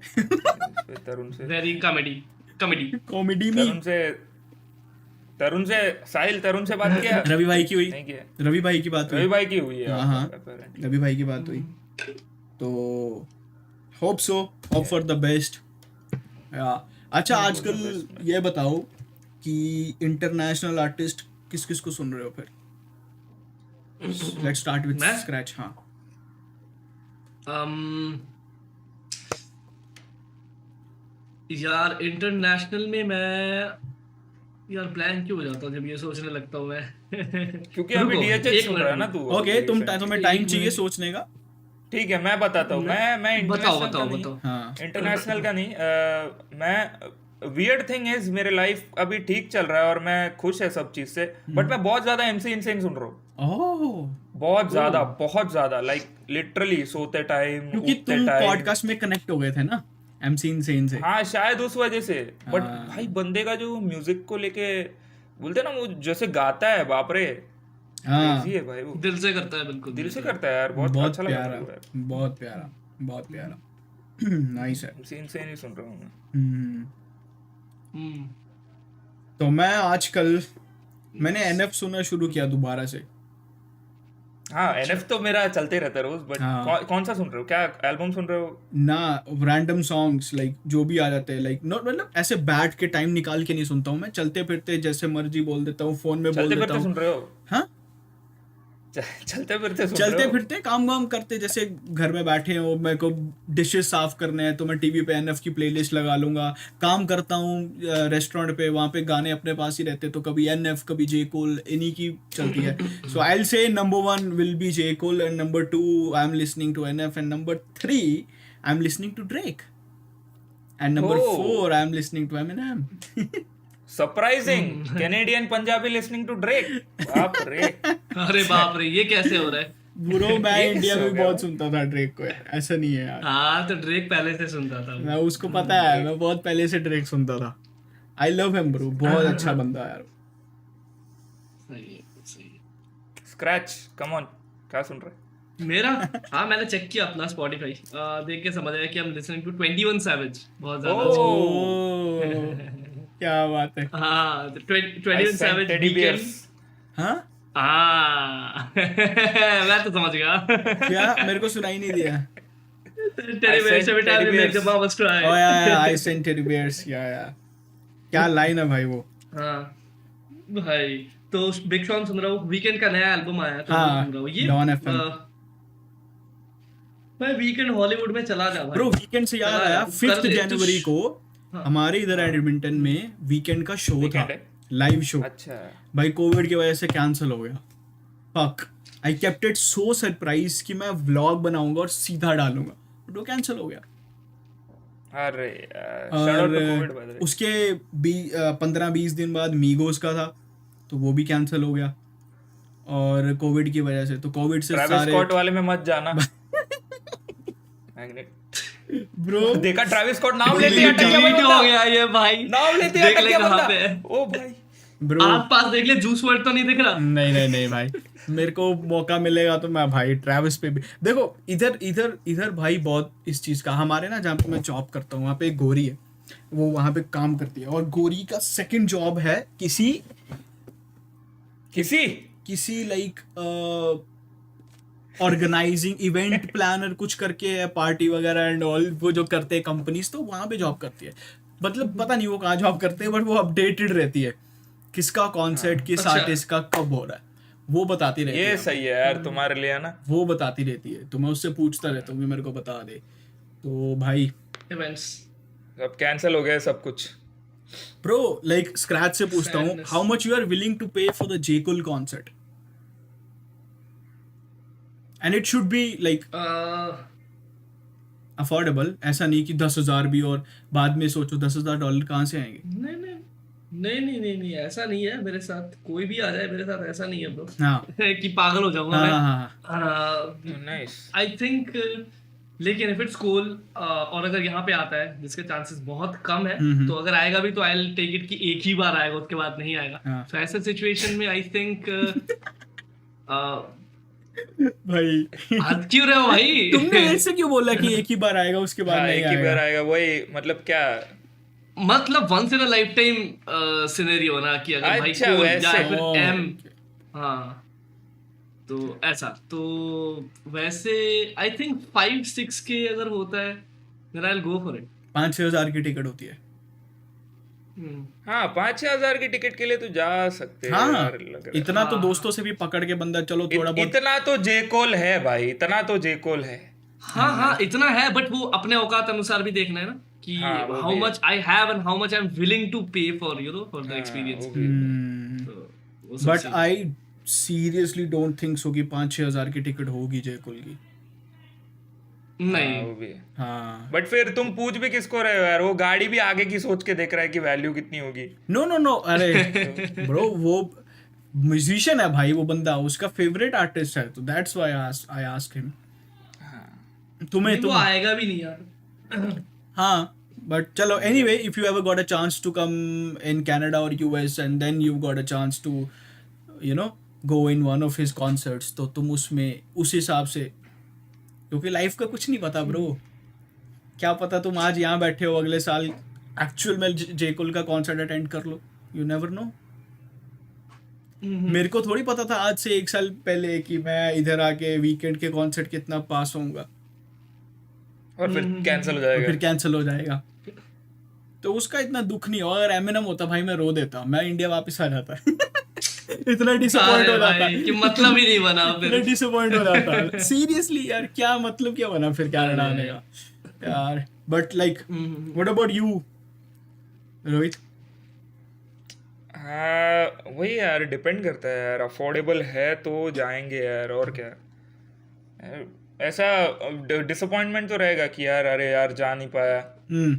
तरुण से वेरी कॉमेडी कॉमेडी में तरुण से साहिल, तरुण से बात किया? रवि भाई की हुई, नहीं किया। रवि भाई की बात रवि हुई, भाई की हुई है, हाँ, हाँ। apparently। रवि भाई की बात हुई, तो होप फॉर द बेस्ट। अच्छा आजकल ये बताओ कि इंटरनेशनल आर्टिस्ट किस किस को सुन रहे हो फिर? लेट्स स्टार्ट विद मैं? स्क्रैच। हाँ यार इंटरनेशनल में मैं यार ब्लैंक क्यों हो जाता हूँ जब ये सोचने लगता हूँ मैं। क्योंकि अभी रुको, DHH एक सुन रहा है ना मिनट। तू। ओके, तुम्हें टाइम एक चाहिए मिनट। सोचने का। ठीक है, मैं बताता हूँ। मैं बताओ। हाँ इंटरनेशनल का नहीं, मैं वियर्ड थिंग इज मेरे लाइफ अभी ठीक चल रहा है और मैं खुश है सब चीज से, बट मैं बहुत ज्यादा MC इनसेन सुन रहा हूँ, ओह, बहुत ज्यादा लाइक लिटरली सोते टाइम, क्योंकि तुम पॉडकास्ट में कनेक्ट हो गए थे ना MC इनसेन से। हाँ शायद उस वजह से। बट हाँ। भाई बंदे का जो म्यूजिक को लेके बोलते हैं ना, वो जैसे गाता है, बाप रे हाँ crazy है भाई, वो दिल से करता है, बिल्कुल दिल से करता है यार, बहुत बहुत अच्छा लगा प्यारा, मेरे को यार। बहुत प्यारा नाइस है। MC इनसेन ही सुन रहा हूँ मैं। हम्म। तो मैं आजकल मैंने NF सुनना शुरू किया दोबारा से। हाँ NF तो मेरा चलते रहता है रोज, बट हाँ। कौन सा सुन रहे हो? क्या एल्बम सुन रहे हो? ना रैंडम सॉन्ग्स लाइक जो भी आ जाते हैं, लाइक नॉट मतलब ऐसे बैठ के टाइम निकाल के नहीं सुनता हूँ मैं, चलते फिरते जैसे मर्जी बोल देता हूँ, फोन में बोल चलते देता फिरते हूँ। सुन रहे हो? हाँ चलते फिरते सुन चलते रहे हो? फिरते काम वाम करते, जैसे घर में बैठे हो, मेरे को डिशेस साफ करने हैं तो मैं टीवी पे एनएफ की प्लेलिस्ट लगा लूंगा। काम करता हूँ रेस्टोरेंट पे, वहाँ पे गाने अपने पास ही रहते, तो कभी एनएफ कभी जे कोल, इन्हीं की चलती है। So I will say number 1 will be J Cole, and number 2 I am listening to NF, and number 3 I am listening to Drake, and number Oh. 4 I am listening to Eminem. Surprising, Canadian Punjabi listening to Drake. बाप रे। अरे बाप रे, ये कैसे हो रहा है? ब्रो मैं ये इंडिया कैसे में हो भी गया? बहुत सुनता था ड्रेक को यार, ऐसा नहीं है यार। हाँ, तो ड्रेक पहले से सुनता था। मैं उसको पता है, मैं बहुत पहले से ड्रेक सुनता था। आई लव हिम ब्रो, बहुत अच्छा बंदा है यार। सही है, सही है। स्क्रैच, कम ऑन, क्या सुन रहे? मेरा, हाँ मैंने चेक किया अपना स्पॉटिफाई, देख के समझ आया कि हम लिसनिंग टू 21 सैवेज, बहुत ज्यादा। ओह क्या बात है। हाँ, 21 सैवेज टेडी वीकेंड। बियर्स। हाँ हाँ मैं तो समझ गया। क्या, मेरे को सुनाई नहीं दिया। Teddy bears, every time you make the mamas cry. Oh yeah I Saint teddy bears, या क्या लाइन है भाई वो। हाँ भाई, तो बिग शॉन सुन रहा हूँ, वीकेंड का नया एल्बम आया तो हाँ, सुन रहा हूँ ये। Dawn FM। मैं वीकेंड हॉलीवुड में चला जा भाई। ब्रो वीकेंड से याद चला आया, जा, 5 कर ले, जनवरी को हमारे इधर एडमिंटन में वीकेंड का शो था, Weekend है? Live show. अच्छा। भाई कोविड की वजह से कैंसिल हो गया। Fuck, I kept it so surprise कि मैं व्लॉग बनाऊंगा और सीधा डालूंगा, बट वो कैंसिल हो गया। अरे shout out to COVID by the और way। उसके 15-20 दिन बाद मीगोस का था, तो वो भी कैंसिल हो गया और कोविड की वजह से। तो कोविड से ट्रैविस सारे स्कॉट वाले में मत जाना। ब्रो देखा, ट्रैविस स्कॉट नाम लेते ही अटक गया भाई डिलीट हो बंदा। गया ये भाई। नाम लेते ही देख अटक ले गया कहाँ बंदा। पे है। ओ भाई, ब्रो आस पास देख ले, जूस वर्ल्ड तो नहीं दिख रहा। नहीं नहीं नहीं भाई, मेरे को मौका मिलेगा तो मैं भाई ट्रैविस पे भी देखो। इधर इधर इधर भाई बहुत इस चीज का, हमारे ना जहाँ पे मैं जॉब करता हूँ वहाँ पे एक गोरी है, वो वहाँ पे काम करती है, और गोरी का सेकंड जॉब है किसी लाइक ऑर्गेनाइजिंग इवेंट प्लानर कुछ करके है, पार्टी वगैरह एंड ऑल, वो जो करते हैं कंपनीज, तो वहाँ पे जॉब करती है। मतलब पता नहीं वो कहाँ जॉब करते हैं, बट वो अपडेटेड रहती है किसका कॉन्सर्ट किस अच्छा। आर्टिस्ट का कब हो रहा है, वो बताती रहती ये है। सही है यार तुम्हारे लिए, है ना। वो बताती रहती है, तो मैं उससे पूछता रहता हूँ कि मेरे को बता दे। तो भाई इवेंट्स। अब कैंसिल हो गया सब कुछ। ब्रो लाइक स्क्रैच से पूछता हूँ, Sadness. How much you are willing to pay for the J Cole concert, and it should be like affordable, ऐसा नहीं कि 10,000 भी और बाद में सोचो $10,000 कहाँ से आएंगे। नहीं नहीं नहीं नहीं नहीं नहीं, ऐसा नहीं है मेरे साथ। कोई भी आ जाए मेरे साथ, ऐसा नहीं है ब्रो हाँ कि पागल हो जाऊंगा हाँ मैं। हाँ नाइस। आई थिंक, लेकिन इफ इट्स कूल, और अगर यहाँ पे आता है, जिसके चांसेस बहुत कम है, तो अगर आएगा भी तो आई विल टेक इट कि एक ही बार आएगा, उसके बाद नहीं आएगा। हाँ। तो ऐसे सिचुएशन में आई थिंक, भाई हद क्यों रहे हो भाई? तुमने ऐसे क्यों बोला कि एक ही बार आएगा उसके बाद हाँ, नहीं एक ही बार आएगा? आएगा, वही मतलब क्या। मतलब once in a lifetime scenario ना, कि अगर भाई अच्छा, कोल वैसे। या फिर ओह, एम, okay. हाँ तो ऐसा। तो वैसे आई थिंक 5-6 के अगर होता है, then I'll go for it. 5,000 की टिकट होती है। हाँ, 5,000 की टिकट के लिए तो जा सकते हैं हाँ यार, लग रहा है। इतना तो दोस्तों से भी पकड़ के बंदा, चलो थोड़ा बहुत। इतना तो जेकोल है भाई, इतना तो जेकोल है। हाँ हाँ इतना है, बट वो अपने औकात अनुसार भी देखना है ना, कि हाँ, वो हाउ भी much I have and how much I am willing to pay for, you know, for the experience. But I seriously don't think so कि 5,000-6,000 की टिकट होगी जयकुल की। नहीं, वो भी है। हाँ बट फिर तुम पूछ भी किसको रहे हो यार, वो गाड़ी भी आगे की सोच के देख रहा है कि वैल्यू कितनी होगी। नो नो नो, अरे ब्रो वो म्यूजिशियन है भाई, वो बंदा उसका फेवरेट आर्टिस्ट है, तो that's why I asked him. तुम्हें वो आएगा भी नहीं यार। हाँ बट चलो, anyway, if you ever got a chance to come in Canada और US and then you got a chance to you know go in one of his concerts, तो तुम उसमें उस हिसाब से, क्योंकि लाइफ का कुछ नहीं पता ब्रो, क्या पता तुम आज यहाँ बैठे हो, अगले साल एक्चुअल में जेकुल का कॉन्सर्ट अटेंड कर लो, यू नेवर नो। मेरे को थोड़ी पता था आज से 1 साल पहले कि मैं इधर आके वीकेंड के कॉन्सर्ट कितना पास होऊंगा और फिर कैंसिल हो और जाएगा। फिर कैंसिल हो जाएगा, तो उसका इतना दुख नहीं हो। अगर एमिनेम होता भाई मैं रो देता, मैं इंडिया वापस आ जाता। इतना डिसअपॉइंट हो अरे जाता भाई कि मतलब ही नहीं बना इतना फिर। डिसअपॉइंट हो जाता सीरियसली यार, क्या मतलब क्या बना फिर कनाडा आने का यार. But like what about you Rohit? हाँ वही यार, डिपेंड करता है यार, अफोर्डेबल है तो जाएंगे यार, और क्या यार, ऐसा डिसअपॉइंटमेंट तो रहेगा कि यार अरे यार जा नहीं पाया, हम्म.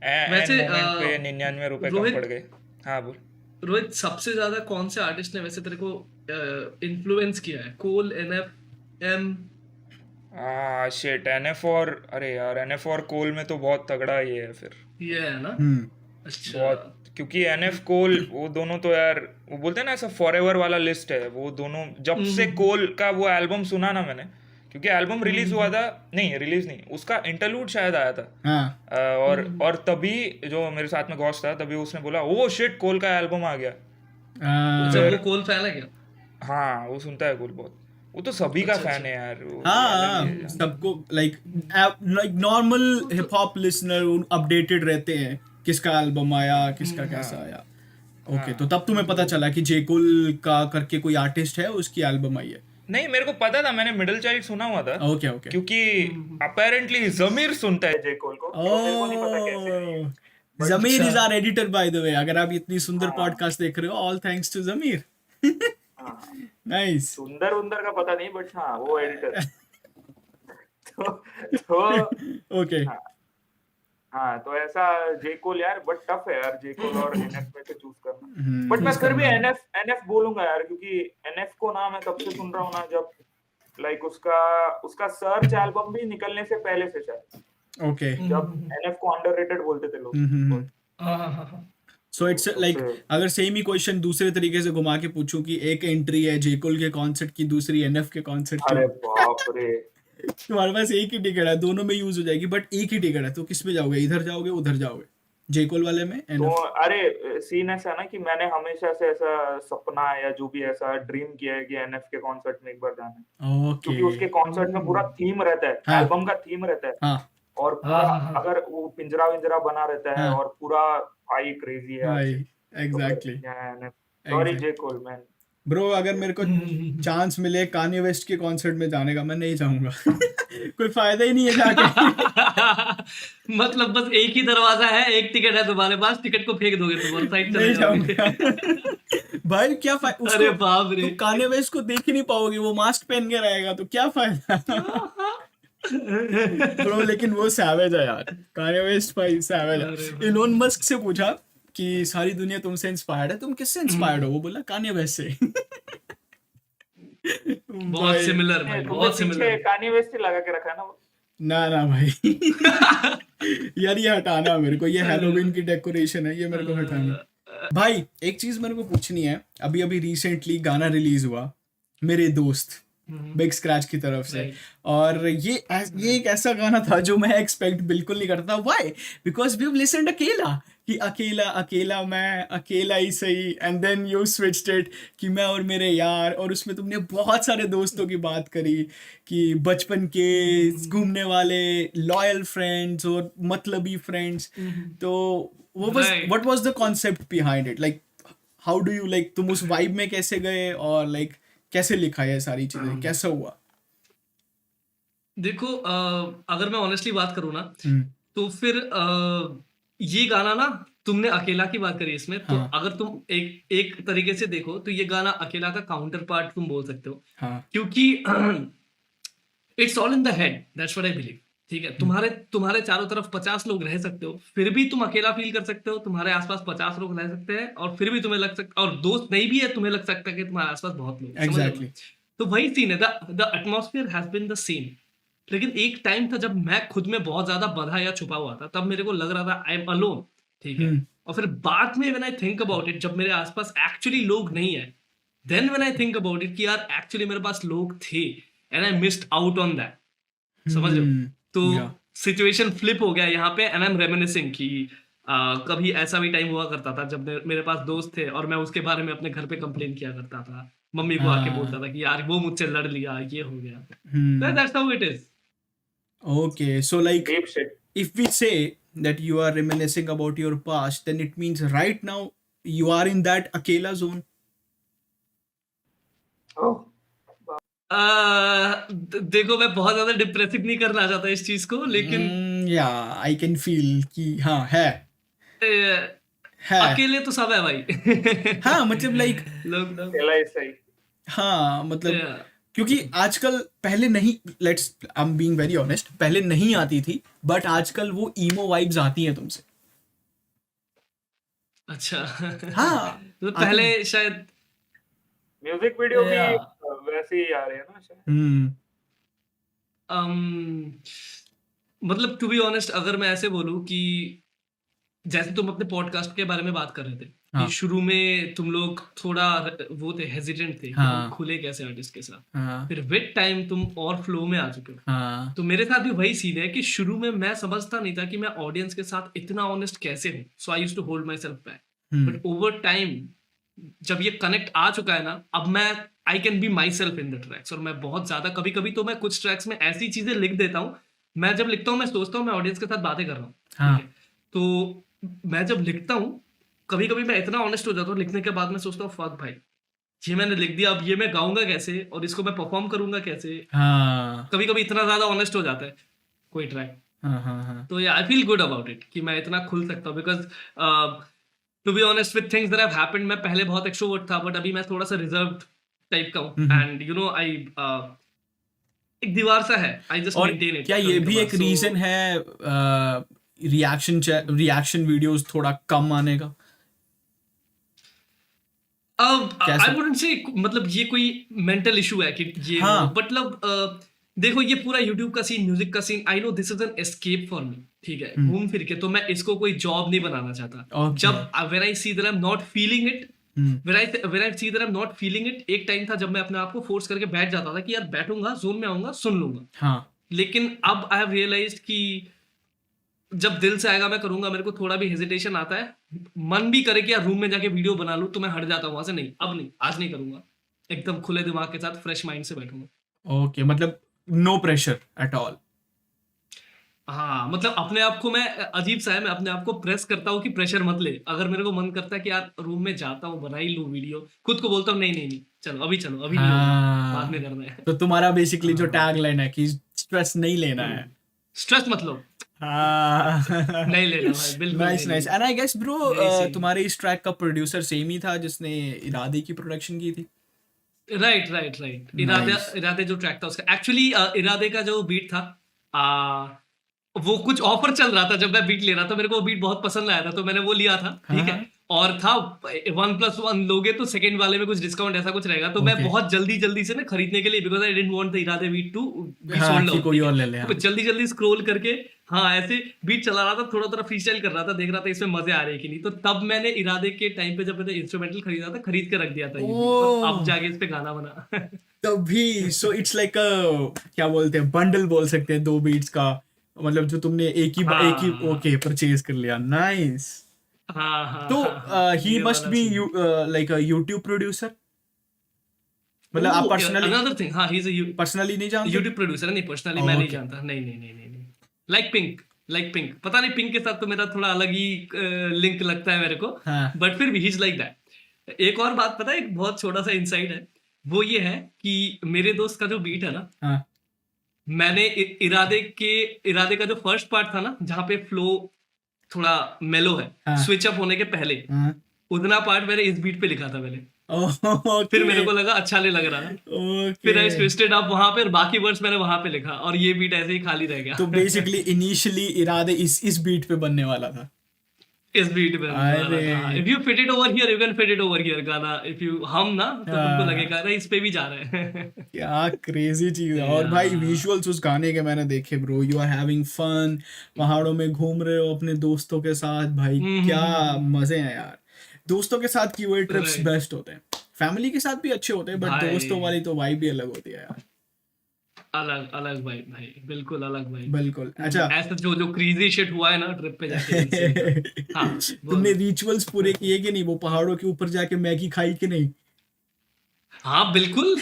एन वैसे मोमेंट पे 99 रुपए कम पड़ रोहित गए. हाँ बोल. रोहित सबसे ज्यादा कौन से आर्टिस्ट ने वैसे तेरे को इन्फ्लुएंस किया है? कोल, एनएफ, एम? शिट, एनएफ और, अरे यार एनएफ और कोल में तो बहुत तगड़ा ये है फिर, ये है ना? हम्म. अच्छा। बहुत, क्योंकि एनएफ कोल वो दोनों तो यार, वो बोलते हैं ना ऐसा फॉरएवर वाला लिस्ट है वो दोनों. जब से कोल का वो एल्बम सुना ना मैंने, क्योंकि एल्बम रिलीज हुआ था, नहीं रिलीज नहीं, उसका इंटरलूड शायद आया था. हाँ. और तभी जो मेरे साथ में घोष था, तभी उसने बोला ओ शिट कोल का एल्बम आ गया. अच्छा, फिर वो कोल फैन है क्या? हाँ वो सुनता है कोल बहुत, वो तो सभी का अच्छा फैन अच्छा। है यार, वो अलग ही हाँ है. सबको like like normal hip hop listener updated रहते हैं किसका एल्बम आया, किसका कैसा आया. ओके, तो तब तुम्हें पता चला कि जेकुल का करके कोई आर्टिस्ट है, उसकी एल्बम आई है. नहीं मेरे को पता था, मैंने मिडिल चाइल्ड सुना हुआ था, ओके ओके. क्योंकि अपेरेंटली जमीर सुनता है जे कोल को, तो मेरे को नहीं पता कैसे. Oh, Zameer is our editor by the way. अगर आप इतनी सुंदर पॉडकास्ट देख रहे हो, ऑल थैंक्स टू जमीर. हाँ, नाइस. सुंदर उंदर का पता नहीं, बट हाँ वो एडिटर. तो ओके. हाँ. हाँ तो ऐसा जे कोल यार, बट टफ है यार जे कोल और एनएफ में से चूज करना. बट मैं फिर भी एनएफ एनएफ बोलूंगा यार, क्योंकि एनएफ को ना मैं तब से सुन रहा हूँ ना, जब लाइक उसका उसका सर्च एल्बम भी निकलने से पहले से शायद, ओके. जब एनएफ को अंडररेटेड बोलते थे लोग. हाँ हाँ हाँ हाँ। सो इट्स लाइक, अगर सेम ही क्वेश्चन दूसरे तरीके से घुमा के पूछूं कि एक एंट्री है जेकुल के कॉन्सर्ट की, दूसरी एनएफ के कॉन्सर्ट की, अरे बाप रे, तुम्हारे पास एक ही टिकट है, दोनों में यूज हो जाएगी, बट एक ही टिकट है, तो किस में जाओगे? इधर जाओगे उधर जाओगे? जेकुल वाले में तो एनएफ? अरे सीन ऐसा ना कि मैंने हमेशा से ऐसा सपना या जो भी ऐसा ड्रीम किया है कि एनएफ के कॉन्सर्ट में एक बार जाना है, ओके. क्योंकि उसके कॉन्सर्ट में पूरा थीम रहता है, हाँ. एल्बम का थीम रहता है, हाँ और पूरा अगर वो पिंजरा विंजरा बना रहता है, हाँ. और पूरा भाई क्रेजी है भाई यार. एग्जैक्टली. सॉरी जे कोल मैन. ब्रो, अगर मेरे को चांस मिले कान्ये वेस्ट के कॉन्सर्ट में जाने का, मैं नहीं जाऊंगा. कोई फायदा ही नहीं है जाके. मतलब बस एक ही दरवाजा है, एक टिकट है तुम्हारे पास, टिकट को फेंक दोगे तुम और साइड चले नहीं जाओगे। जाऊंगा. भाई क्या फायदा अरे बाप रे। तुम कान्ये वेस्ट को देख ही नहीं पाओगे, वो मास्क पहन के रहेगा, तो क्या फायदा. ब्रो लेकिन वो सैवेज है यार, कान्ये वेस्ट भाई सैवेज है. इलोन मस्क से पूछा कि सारी दुनिया तुमसे इंस्पायर्ड है, तुम किससे इंस्पायर्ड हो? वो बोला कान्ये वेस्ट से. बहुत सिमिलर भाई, बहुत सिमिलर। कान्ये वेस्ट ही लगा के रखा है ना वो. ना भाई. यार ये हटाना मेरे को, ये हैलोवीन की डेकोरेशन है, ये मेरे को हटाना. भाई एक चीज मेरे को पूछनी है. अभी अभी रिसेंटली गाना रिलीज हुआ मेरे दोस्त बिग स्क्रैच की तरफ से, और ये एक ऐसा गाना था जो मैं एक्सपेक्ट बिल्कुल नहीं करता. Why? Because we have listened अकेला, कि अकेला अकेला मैं अकेला ही सही, and then you switched it कि मैं और मेरे यार, और उसमें तुमने बहुत सारे दोस्तों की बात करी कि बचपन के घूमने वाले लॉयल फ्रेंड्स और मतलबी फ्रेंड्स. तो वो was what was the concept behind it? Like how do you, like तुम उस वाइब में कैसे गए, और लाइक कैसे लिखा है सारी चीजें, कैसा हुआ? देखो अगर मैं ऑनेस्टली बात करूँ ना, तो फिर ये गाना ना, तुमने अकेला की बात करी इसमें, तो अगर तुम एक तरीके से देखो तो ये गाना अकेला का काउंटर पार्ट तुम बोल सकते हो. क्योंकि it's all in the head, that's what I believe. ठीक है, तुम्हारे चारों तरफ 50 लोग रह सकते हो, फिर भी तुम अकेला फील कर सकते हो. तुम्हारे आसपास 50 लोग रह सकते हैं और फिर भी तुम्हें लग सकता, और दोस्त नहीं भी है, तुम्हें लग सकता है कि तुम्हारे आसपास बहुत लोग. एग्जैक्टली. तो वही सीन है, the atmosphere has been the same. लेकिन एक टाइम था जब मैं खुद में बहुत ज्यादा बंधा या छुपा हुआ था, तब मेरे को लग रहा था आई एम अलोन. ठीक है, और फिर बाद में when I think about it, जब मेरे आसपास एक्चुअली लोग नहीं है, then when I think about it कि यार एक्चुअली मेरे पास लोग थे and I missed out on that. समझ रहे हो? तो सिचुएशन फ्लिप हो गया यहाँ पे, एंड आई एम रेमिनिसिंग कि कभी ऐसा भी टाइम हुआ करता था जब मेरे पास दोस्त थे और मैं उसके बारे में अपने घर पे कंप्लेन किया करता था, मम्मी को आके बोलता था कि यार वो मुझसे लड़ लिया, ये हो गया. That's how it is. Okay, so like if we say that you are reminiscing about your past, then it means right now you are in that akela zone. देखो मैं बहुत ज्यादा डिप्रेसिव नहीं करना चाहता इस चीज को, लेकिन या आई कैन फील कि हाँ है अकेले तो सब है भाई। हाँ मतलब लाइक लोग अकेला ही सही। हाँ मतलब Yeah. क्योंकि आजकल पहले नहीं, let's I am being very honest, पहले नहीं आती थी, बट आजकल वो ईमो वाइब्स आती हैं तुमसे। अच्छा। हाँ तो पहले शायद म्यूजिक वीडियो भी Yeah. वैसे ही आ रहे हैं ना शायद। um, मतलब टू बी ऑनेस्ट अगर मैं ऐसे बोलूं कि जैसे तुम अपने पॉडकास्ट के बारे में बात कर रहे थे हाँ. कि शुरू में तुम लोग थोड़ा वो थे, हेजिटेंट थे कि हाँ. हम खुले कैसे आर्टिस्ट के साथ। हाँ. फिर विद टाइम तुम और फ्लो में आ चुके हो। हाँ. तो मेरे साथ भी वही सीन है कि शुरू में मैं समझता नहीं था कि मैं ऑडियंस के साथ इतना ऑनेस्ट कैसे हूँ, so I used to hold myself back. But over time जब ये कनेक्ट आ चुका है ना, अब मैं I can be myself in the tracks. और मैं बहुत ज्यादा कभी कभी तो मैं कुछ ट्रैक्स में ऐसी चीजें लिख देता हूँ, मैं जब लिखता हूँ मैं सोचता हूँ मैं ऑडियंस के साथ बातें कर रहा हूँ। हाँ. ठीक है? तो मैं जब लिखता हूँ कभी कभी मैं इतना ऑनेस्ट हो जाता हूँ, लिखने के बाद मैं सोचता हूँ फक भाई ये मैंने लिख दिया, अब ये मैं गाऊंगा कैसे और इसको मैं परफॉर्म करूंगा कैसे। हाँ. कभी कभी इतना ज्यादा ऑनेस्ट हो जाता है कोई ट्रैक। हाँ. हाँ. तो I feel good about it कि मैं इतना खुल सकता हूँ, because to be honest with things that have happened, मैं पहले बहुत एक्सट्रोवर्ट था बट अभी मैं थोड़ा सा रिजर्व्ड टाइप का हूँ। एंड यू नो आई एक दीवार सा है, आई जस्ट और मेंटेन इट। क्या ये भी एक रीजन है रिएक्शन वीडियोस थोड़ा कम आने का? आई वुडंट से मतलब ये कोई मेंटल इशू है कि ये हाँ. मतलब देखो ये पूरा यूट्यूब का सीन, म्यूजिक का scene, I know this is an escape for me. ठीक है, घूम फिर के तो मैं इसको कोई जॉब नहीं बनाना चाहता। Okay. जब when I see that I am not feeling it, when I see that I am not feeling it, एक टाइम था जब मैं अपने आप को फोर्स करके बैठ जाता था कि यार बैठूंगा, जोन में आऊंगा, सुन लूंगा। हाँ. लेकिन अब आई हैव रियलाइज्ड कि जब दिल से आएगा मैं करूंगा। मेरे को थोड़ा भी हेजिटेशन आता है, मन भी करे कि यार रूम में जाके वीडियो बना लूं, तो मैं हट जाता हूं वहां से। नहीं, अब नहीं, आज नहीं करूंगा, एकदम खुले दिमाग के साथ फ्रेश माइंड से बैठूंगा। ओके मतलब नो प्रेशर एट ऑल। हाँ मतलब अपने आप को मैं, अजीब सा है, मैं अपने आप को प्रेस करता हूँ कि प्रेशर मत ले। अगर मेरे को मन करता है कि यार रूम में जाता हूँ बना ही लूं वीडियो, खुद को बोलता हूँ नहीं नहीं नहीं चलो अभी नहीं होगा, बाद में करना है। तो तुम्हारा बेसिकली जो टैग लाइन है कि स्ट्रेस नहीं लेना है। स्ट्रेस मतलब नहीं लेना भाई, बिल्कुल nice nice. And I guess bro Very तुम्हारे इस ट्रैक का प्रोड्यूसर सेम ही था जिसने इरादे की प्रोडक्शन की थी? राइट। Nice. इरादे जो ट्रैक था उसका एक्चुअली, इरादे का जो बीट था वो कुछ ऑफर चल रहा था जब मैं बीट ले रहा था, मेरे को वो बीट बहुत पसंद आया था तो मैंने वो लिया था। ठीक है, और था 1+1 लोगे तो सेकंड वाले में कुछ डिस्काउंट ऐसा कुछ रहेगा, तो मैं बहुत जल्दी से ना खरीदने के लिए, because I didn't want the इरादे beat to be sold out, कोई और ले ले। तो जल्दी स्क्रॉल करके हाँ ऐसे बीट चला रहा था, थोड़ा फ्री स्टाइल कर रहा था, देख रहा था इसमें मजे आ रहे हैं कि नहीं। तो तब मैंने इरादे के टाइम पे जब मैंने इंस्ट्रूमेंटल खरीदा था, खरीद के रख दिया था ये, और अब जाके इस पे गाना बना। तभी सो इट्स लाइक क्या बोलते हैं, बंडल बोल सकते हैं दो बीट्स का, मतलब जो तुमने एक ही ओके परचेज कर लिया। नाइस। हाँ तो he must be like a YouTube producer, मतलब आप पर्सनली अनदर थिंग, हाँ ही इज अ पर्सनली नहीं जानते? यूट्यूब प्रोड्यूसर नहीं, पर्सनली मैं नहीं जानता, नहीं। लाइक पिंक पता नहीं, पिंक के साथ तो मेरा थोड़ा अलग ही लिंक लगता है मेरे को, बट फिर भी ही इज लाइक दैट। एक और बात पता है, एक बहुत छोटा सा इनसाइड है, वो ये है कि मेरे दोस्त का जो बीट है ना, मैंने इरादे का जो फर्स्ट पार्ट था ना, जहाँ पे फ्लो थोड़ा मेलो है, स्विच अप होने के पहले, उतना पार्ट मैंने इस बीट पे लिखा था पहले। फिर मेरे को लगा अच्छा नहीं लग रहा, फिर आई ट्विस्टेड अप वहां पे, बाकी वर्ड्स मैंने वहां पे लिखा, और ये बीट ऐसे ही खाली रह गया। तो बेसिकली इनिशियली इरादे इस बीट पे बनने वाला था, इस बीट पे। If you fit it over here you can fit it over here गाना, इफ यू हम ना तो तुमको लगेगा ना इस पे भी जा रहे हैं। क्या क्रेजी चीज है। और भाई विजुअल्स उस गाने के मैंने देखे bro, you are having fun, पहाड़ों में घूम रहे हो अपने दोस्तों के साथ, भाई क्या मजे हैं यार। दोस्तों के साथ की हुए ट्रिप्स बेस्ट होते हैं, फैमिली के साथ भी अच्छे होते हैं, बट दोस्तों वाली तो वाइब भी अलग होती है यार। अलग भाई बिल्कुल अलग भाई, बिल्कुल। अच्छा ऐसा जो क्रेजी शिट हुआ है ना ट्रिप पे जाके। हाँ, तुमने रिचुअल्स पूरे किए कि नहीं? वो पहाड़ों के ऊपर जाके मैगी खाई कि नहीं? हाँ बिल्कुल।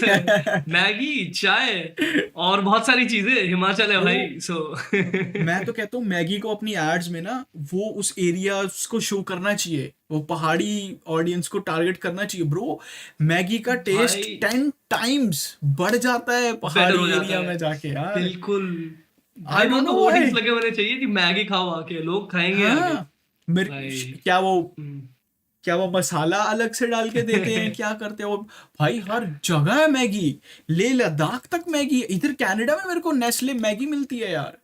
मैगी, चाय और बहुत सारी चीजें, हिमाचल है भाई, सो मैं तो कहता हूँ मैगी को अपनी एड्स में ना वो उस एरिया को शो करना चाहिए, वो पहाड़ी ऑडियंस को टारगेट करना चाहिए ब्रो। मैगी का टेस्ट भाई 10 टाइम्स बढ़ जाता है बेटर हो पहाड़ी जाता एरिया है, में जाके यार। बिल्कुल। आई भाई डोंट वहां नो तो व्हाई। होर्डिंग्स लगे होने चाहिए कि मैगी खाओ आके, लोग खाएंगे आगे। हाँ मेरे भाई क्या वो हम्म। क्या वो मसाला अलग से डाल के देते हैं, क्या करते हैं वो? भाई हर जगह है मैगी, ले लद्दाख तक मैगी है। इधर कनाडा में मेरे को नेस्ले मैगी मिलती है यार।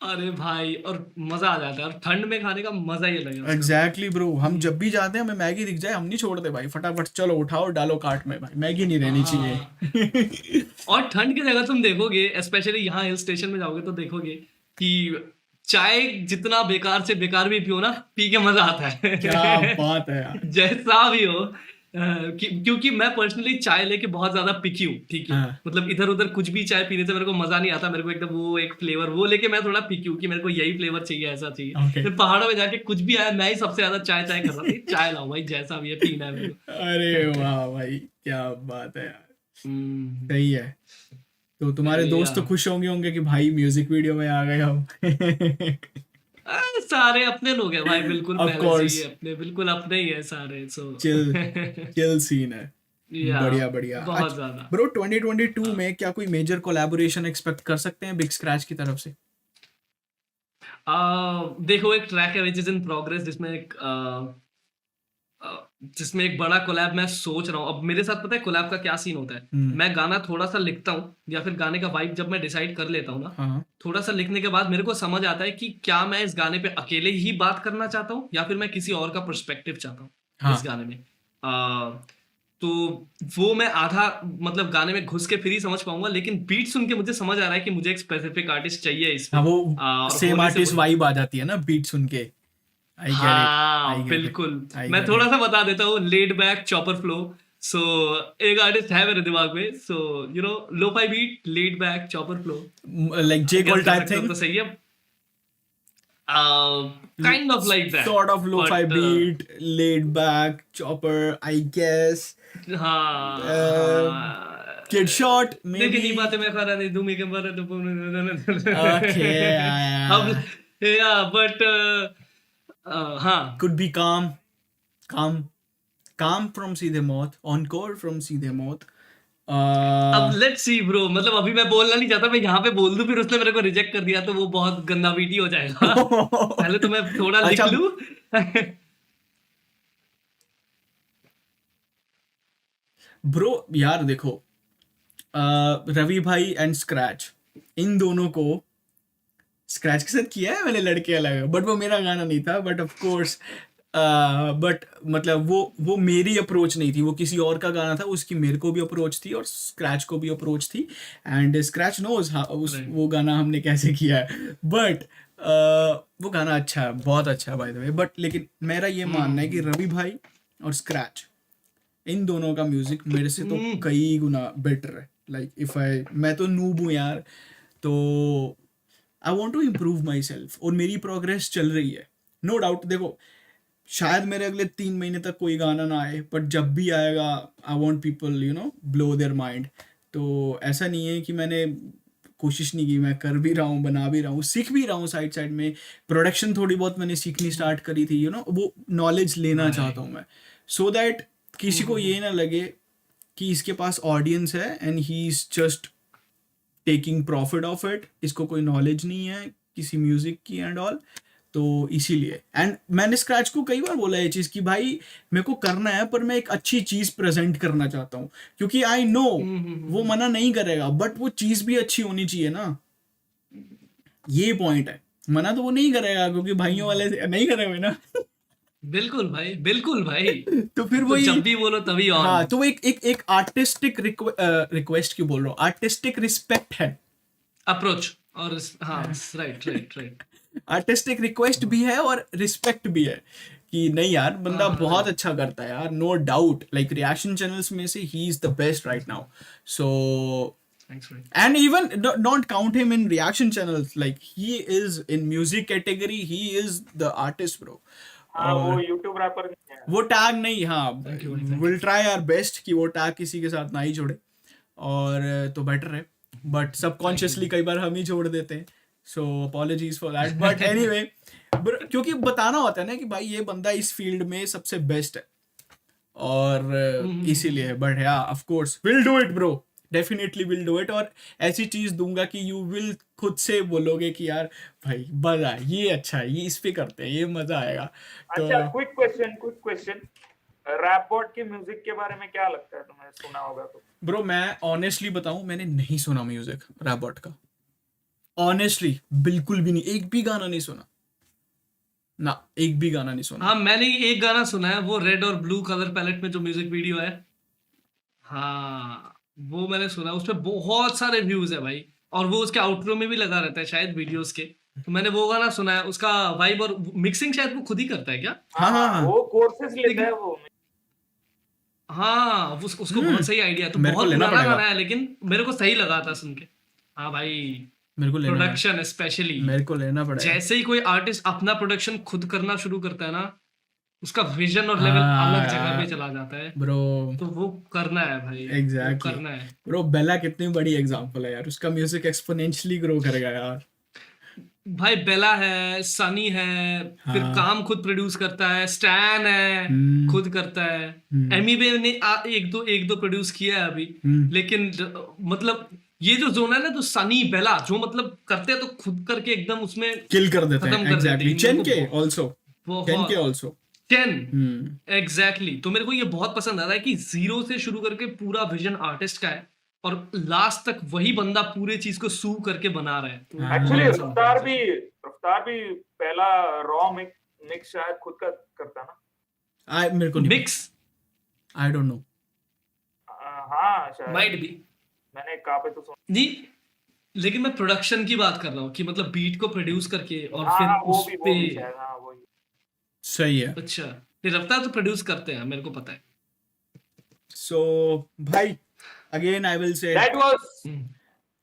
अरे भाई, और मजा आ जाता है, और ठंड में खाने का मजा ही अलग है उसका तो। एग्जैक्टली ब्रो, हम जब भी जाते हैं हमें मैगी दिख जाए हम नहीं छोड़ते भाई, फटाफट चलो उठाओ डालो कार्ट में, भाई मैगी नहीं रहनी हाँ, चाहिए। और ठंड की जगह तुम देखोगे, स्पेशली यहाँ हिल स्टेशन में जाओगे तो देखोगे कि चाय जितना बेकार से बेकार भी पियो ना, पी के मजा आता क्या है। बात है यार। जैसा भी हो। क्योंकि मैं पर्सनली चाय लेके बहुत ज्यादा पिकी हूँ, ठीक है। हाँ मतलब इधर उधर कुछ भी चाय पीने से मेरे को मजा नहीं आता, मेरे को एकदम वो एक फ्लेवर वो लेके मैं थोड़ा पिकी हूँ कि मेरे को यही फ्लेवर चाहिए, ऐसा चाहिए। ओके। फिर पहाड़ों में जाके कुछ भी आया, मैं ही सबसे ज्यादा चाय चाय कर रहा था, चाय लाओ भाई, जैसा भी है पीना है मेरे अरे वाह भाई, क्या बात है यार। को। सही है। तो तुम्हारे दोस्त तो या खुश होंगे होंगे कि भाई म्यूजिक वीडियो में आ गए हम। सारे अपने लोग हैं भाई, बिल्कुल ऑफ पहले से ही कोर्स, अपने, बिल्कुल अपने ही है सारे, सो चिल चिल सीन है। या बढ़िया बढ़िया। बहुत अच्छा ज्यादा। ब्रो, 2022 में क्या कोई मेजर कोलैबोरेशन एक्सपेक्ट कर सकते हैं बिग स्क्रैच की तरफ से? देखो, एक ट्रैक है विच इज इन प्रोग्रेस, जिसमें एक बड़ा कोलैब मैं सोच रहा हूँ। अब मेरे साथ पता है कोलैब का क्या सीन होता है, मैं गाना थोड़ा सा लिखता हूँ, या फिर गाने का वाइब जब मैं डिसाइड कर लेता हूँ ना, हाँ थोड़ा सा लिखने के बाद मेरे को समझ आता है कि क्या मैं इस गाने पे अकेले ही बात करना चाहता हूँ, या फिर मैं किसी और का पर्सपेक्टिव चाहता हूँ इस हाँ गाने में। तो वो मैं आधा मतलब गाने में घुस के फिर ही समझ पाऊंगा, लेकिन बीट सुन के मुझे समझ आ रहा है कि मुझे एक स्पेसिफिक आर्टिस्ट चाहिए इस पे। हाँ, वो और सेम होने से आर्टिस्ट वाइब आ जाती है ना बीट सुन के। आई गेट इट, आई हाँ गेट इट, बिल्कुल। आई मैं गेट थोड़ा इट। सा बता देता हूँ, laid back chopper flow. So एक आर्टिस्ट है मेरे दिमाग में, so lo-fi beat, laid back chopper flow. Like J guess Cole कर टाइप सकते हो थिंग, तो सही है। Kind of like that, sort of lo-fi but beat, laid back, chopper, I guess. हाँ Uh, हाँ, Kid Shot, देखिए नहीं maybe. बातें मैं खरा नहीं दूंगी के बारे तो Okay, अब या बट हाँ। could be calm, calm, calm from सीधे मौत, encore from सीधे मौत. अब Uh, लेट्स सी ब्रो, मतलब अभी मैं बोलना नहीं चाहता, मैं यहाँ पे बोल दूं फिर उसने मेरे को रिजेक्ट कर दिया तो वो बहुत गंदा वीडियो हो जाएगा। पहले तो मैं थोड़ा लिख अच्छा लूं। ब्रो यार देखो, रवि भाई एंड स्क्रैच, इन दोनों को स्क्रैच के साथ किया है मैंने लड़के अलग, बट वो मेरा गाना नहीं था, बट ऑफ कोर्स बट मतलब वो मेरी अप्रोच नहीं थी, वो किसी और का गाना था, उसकी मेरे को भी अप्रोच थी और स्क्रैच को भी अप्रोच थी, एंड स्क्रैच नोज उस Right. वो गाना हमने कैसे किया है, बट वो गाना अच्छा है, बहुत अच्छा है बाय द वे। बट लेकिन मेरा ये मानना है कि रवि भाई और स्क्रैच, इन दोनों का म्यूजिक मेरे से तो कई गुना बेटर है। लाइक इफ आई, मैं तो नूब हूँ यार, तो I want to improve myself, और मेरी प्रोग्रेस चल रही है, नो डाउट। देखो शायद मेरे अगले 3 महीने तक कोई गाना ना आए, बट जब भी आएगा I want people blow their mind. तो ऐसा नहीं है कि मैंने कोशिश नहीं की, मैं कर भी रहा हूँ, बना भी रहा हूँ, सीख भी रहा हूँ साइड साइड में। प्रोडक्शन थोड़ी बहुत मैंने सीखनी स्टार्ट करी थी, वो नॉलेज लेना चाहता हूँ मैं, सो दैट किसी को ये ना लगे कि इसके पास ऑडियंस है and he is just taking profit of it, इसको कोई नॉलेज नहीं है किसी म्यूजिक की एंड ऑल। तो इसीलिए, एंड मैंने स्क्रैच को कई बार बोला ये चीज़ कि भाई मेरे को करना है, पर मैं एक अच्छी चीज़ प्रेजेंट करना चाहता हूँ, क्योंकि आई नो वो मना नहीं करेगा, बट वो चीज़ भी अच्छी होनी चाहिए ना, ये पॉइंट है। मना तो वो नहीं करेगा क्योंकि भाइयों वाले से नहीं करेंगे ना। बिल्कुल भाई, बिल्कुल भाई। तो फिर तो वही, जब भी बोलो तभी ऑन। हाँ, तो वो एक आर्टिस्टिक रिक्वेस्ट क्यों बोल रहा हूँ, आर्टिस्टिक रिस्पेक्ट है, अप्रोच, और हाँ, right right right. Artistic request भी है और रिस्पेक्ट भी है कि नहीं यार बंदा बहुत अच्छा करता है यार, no doubt. Like reaction channels में से ही is the best right now, so thanks भाई। and even don't count him in reaction channels, like he is in music category, he is the artist bro. हाँ वो YouTube wrapper नहीं है। वो tag नहीं, हाँ विल ट्राई आवर बेस्ट कि वो टैग किसी के साथ ना ही जोड़े, और तो बेटर है, बट सबकॉन्शियसली कई बार हम ही जोड़ देते हैं, so apologies for that, but anyway क्योंकि बताना होता है ना कि भाई ये बंदा इस फील्ड में सबसे बेस्ट है, और इसीलिए, बट या of course will do it bro, definitely will do it, और ऐसी चीज दूंगा कि यू विल खुद से बोलोगे कि यार भाई मजा, ये अच्छा है, ये इस पे करते हैं, ये मजा आएगा। तो अच्छा क्विक क्वेश्चन, रैप बॉट के म्यूजिक के बारे में क्या लगता है तुम्हें, सुना होगा तो? ब्रो मैं ऑनेस्टली बताऊं, मैंने नहीं सुना म्यूजिक रैपबॉट का, ऑनेस्टली बिल्कुल भी नहीं, एक भी गाना नहीं सुना ना, एक भी गाना नहीं सुना। हाँ मैंने एक गाना सुना है, वो रेड और ब्लू कलर पैलेट में जो म्यूजिक वीडियो है, हाँ वो मैंने सुना, उस पे बहुत सारे व्यूज है भाई, और वो उसके आउटरो में भी लगा रहता है शायद वीडियोस के, तो मैंने वो गाना सुना है, उसका वाइब और मिक्सिंग शायद वो खुद ही करता है क्या? हाँ वो कोर्सेज लेता है वो। हाँ उसको बहुत सही आइडिया है, तो मेरे को बहुत लेना पुराना पड़ेगा। गाना है लेकिन मेरे को सही लगा था सुन के। हाँ भाई मेरे को लेना प्रोडक्शन स्पेशली, मेरे को लेना पड़ेगा। जैसे ही कोई आर्टिस्ट अपना प्रोडक्शन खुद करना शुरू करता है ना, उसका विजन और लेवल अलग जगह पे चला जाता है, ब्रो तो वो करना है भाई, एग्जैक्टली वो करना है ब्रो, बेला कितनी बड़ी एग्जांपल है यार, उसका म्यूजिक एक्सपोनेंशियली ग्रो करेगा यार। भाई। बेला है, सनी है, फिर काम खुद प्रोड्यूस करता है, स्टैन है खुद करता है, एमीवे ने एक दो प्रोड्यूस किया है अभी, लेकिन मतलब ये जो जोन है ना, तो सनी बेला जो मतलब करते हैं तो खुद करके एकदम उसमें किल कर देते हैं, एग्जैक्टली। चेन के बहुत आल्सो 10 एग्जैक्टली। तो मेरे को ये बहुत पसंद आ रहा है कि जीरो से शुरू करके पूरा विजन आर्टिस्ट का है, और लास्ट तक वही बंदा पूरे चीज को सू करके बना रहा है। तो एक्चुअली रफ्तार भी पहला रॉ मिक्स शायद खुद का करता ना। मेरे को मिक्स आई डोंट नो, हाँ शायद माइट बी, मैंने कहा पे तो सुना जी, लेकिन मैं प्रोडक्शन की बात कर रहा हूँ कि मतलब बीट को प्रोड्यूस करके और हाँ, फिर उस पे शायद हाँ वही सही है। अच्छा, ये रफ्तार तो प्रोड्यूस करते हैं, मेरे को पता है। सो भाई again I will say that was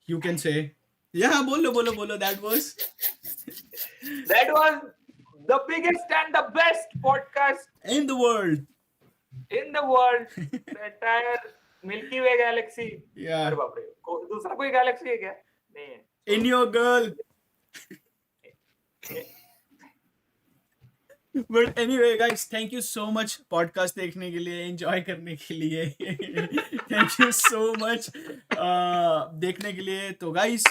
you can say yeah, बोलो that was the biggest and the best podcast in the world, the entire Milky Way galaxy। yeah, अरे बाप रे, दूसरा कोई गैलेक्सी है क्या? नहीं है। in your girl but anyway guys, thank you so much podcast देखने के लिए, enjoy करने के लिए thank you so much देखने के लिए। तो guys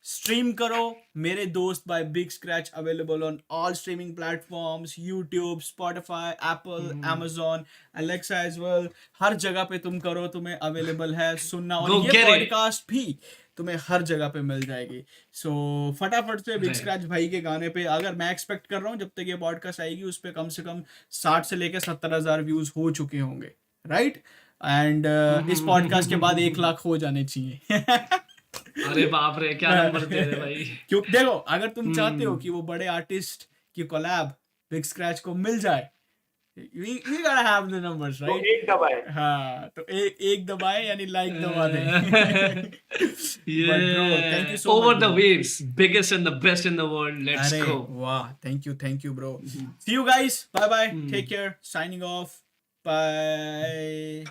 स्ट्रीम करो मेरे दोस्त by Big Scratch, available on all streaming platforms, YouTube, Spotify, Apple, Amazon, Alexa as well, हर जगह पे तुम करो, तुम्हें अवेलेबल है सुनना, और ये पॉडकास्ट भी तुम्हें हर जगह पे मिल जाएगी। सो फटाफट से बिग स्क्रैच भाई के गाने पे, अगर मैं एक्सपेक्ट कर रहा हूँ जब तक ये पॉडकास्ट आएगी उस पे कम से कम 60 से लेकर 70,000 व्यूज हो चुके होंगे, राइट? एंड इस पॉडकास्ट के बाद 1 लाख हो जाने चाहिए अरे बाप रे, क्या नंबर दे रहे भाई। क्यों देखो, अगर तुम चाहते हो कि वो बड़े आर्टिस्ट की कोलैब बिग स्क्रैच को मिल जाए, we gotta have the numbers, right? तो एक दबाए, हाँ, तो एक दबाए यानी लाइक दबा दे। Yeah. But bro, thank you so Over much, the bro. waves, biggest and the best in the world. Let's अरे go. वाह, thank you bro. See you guys, bye bye, take care, signing off, bye.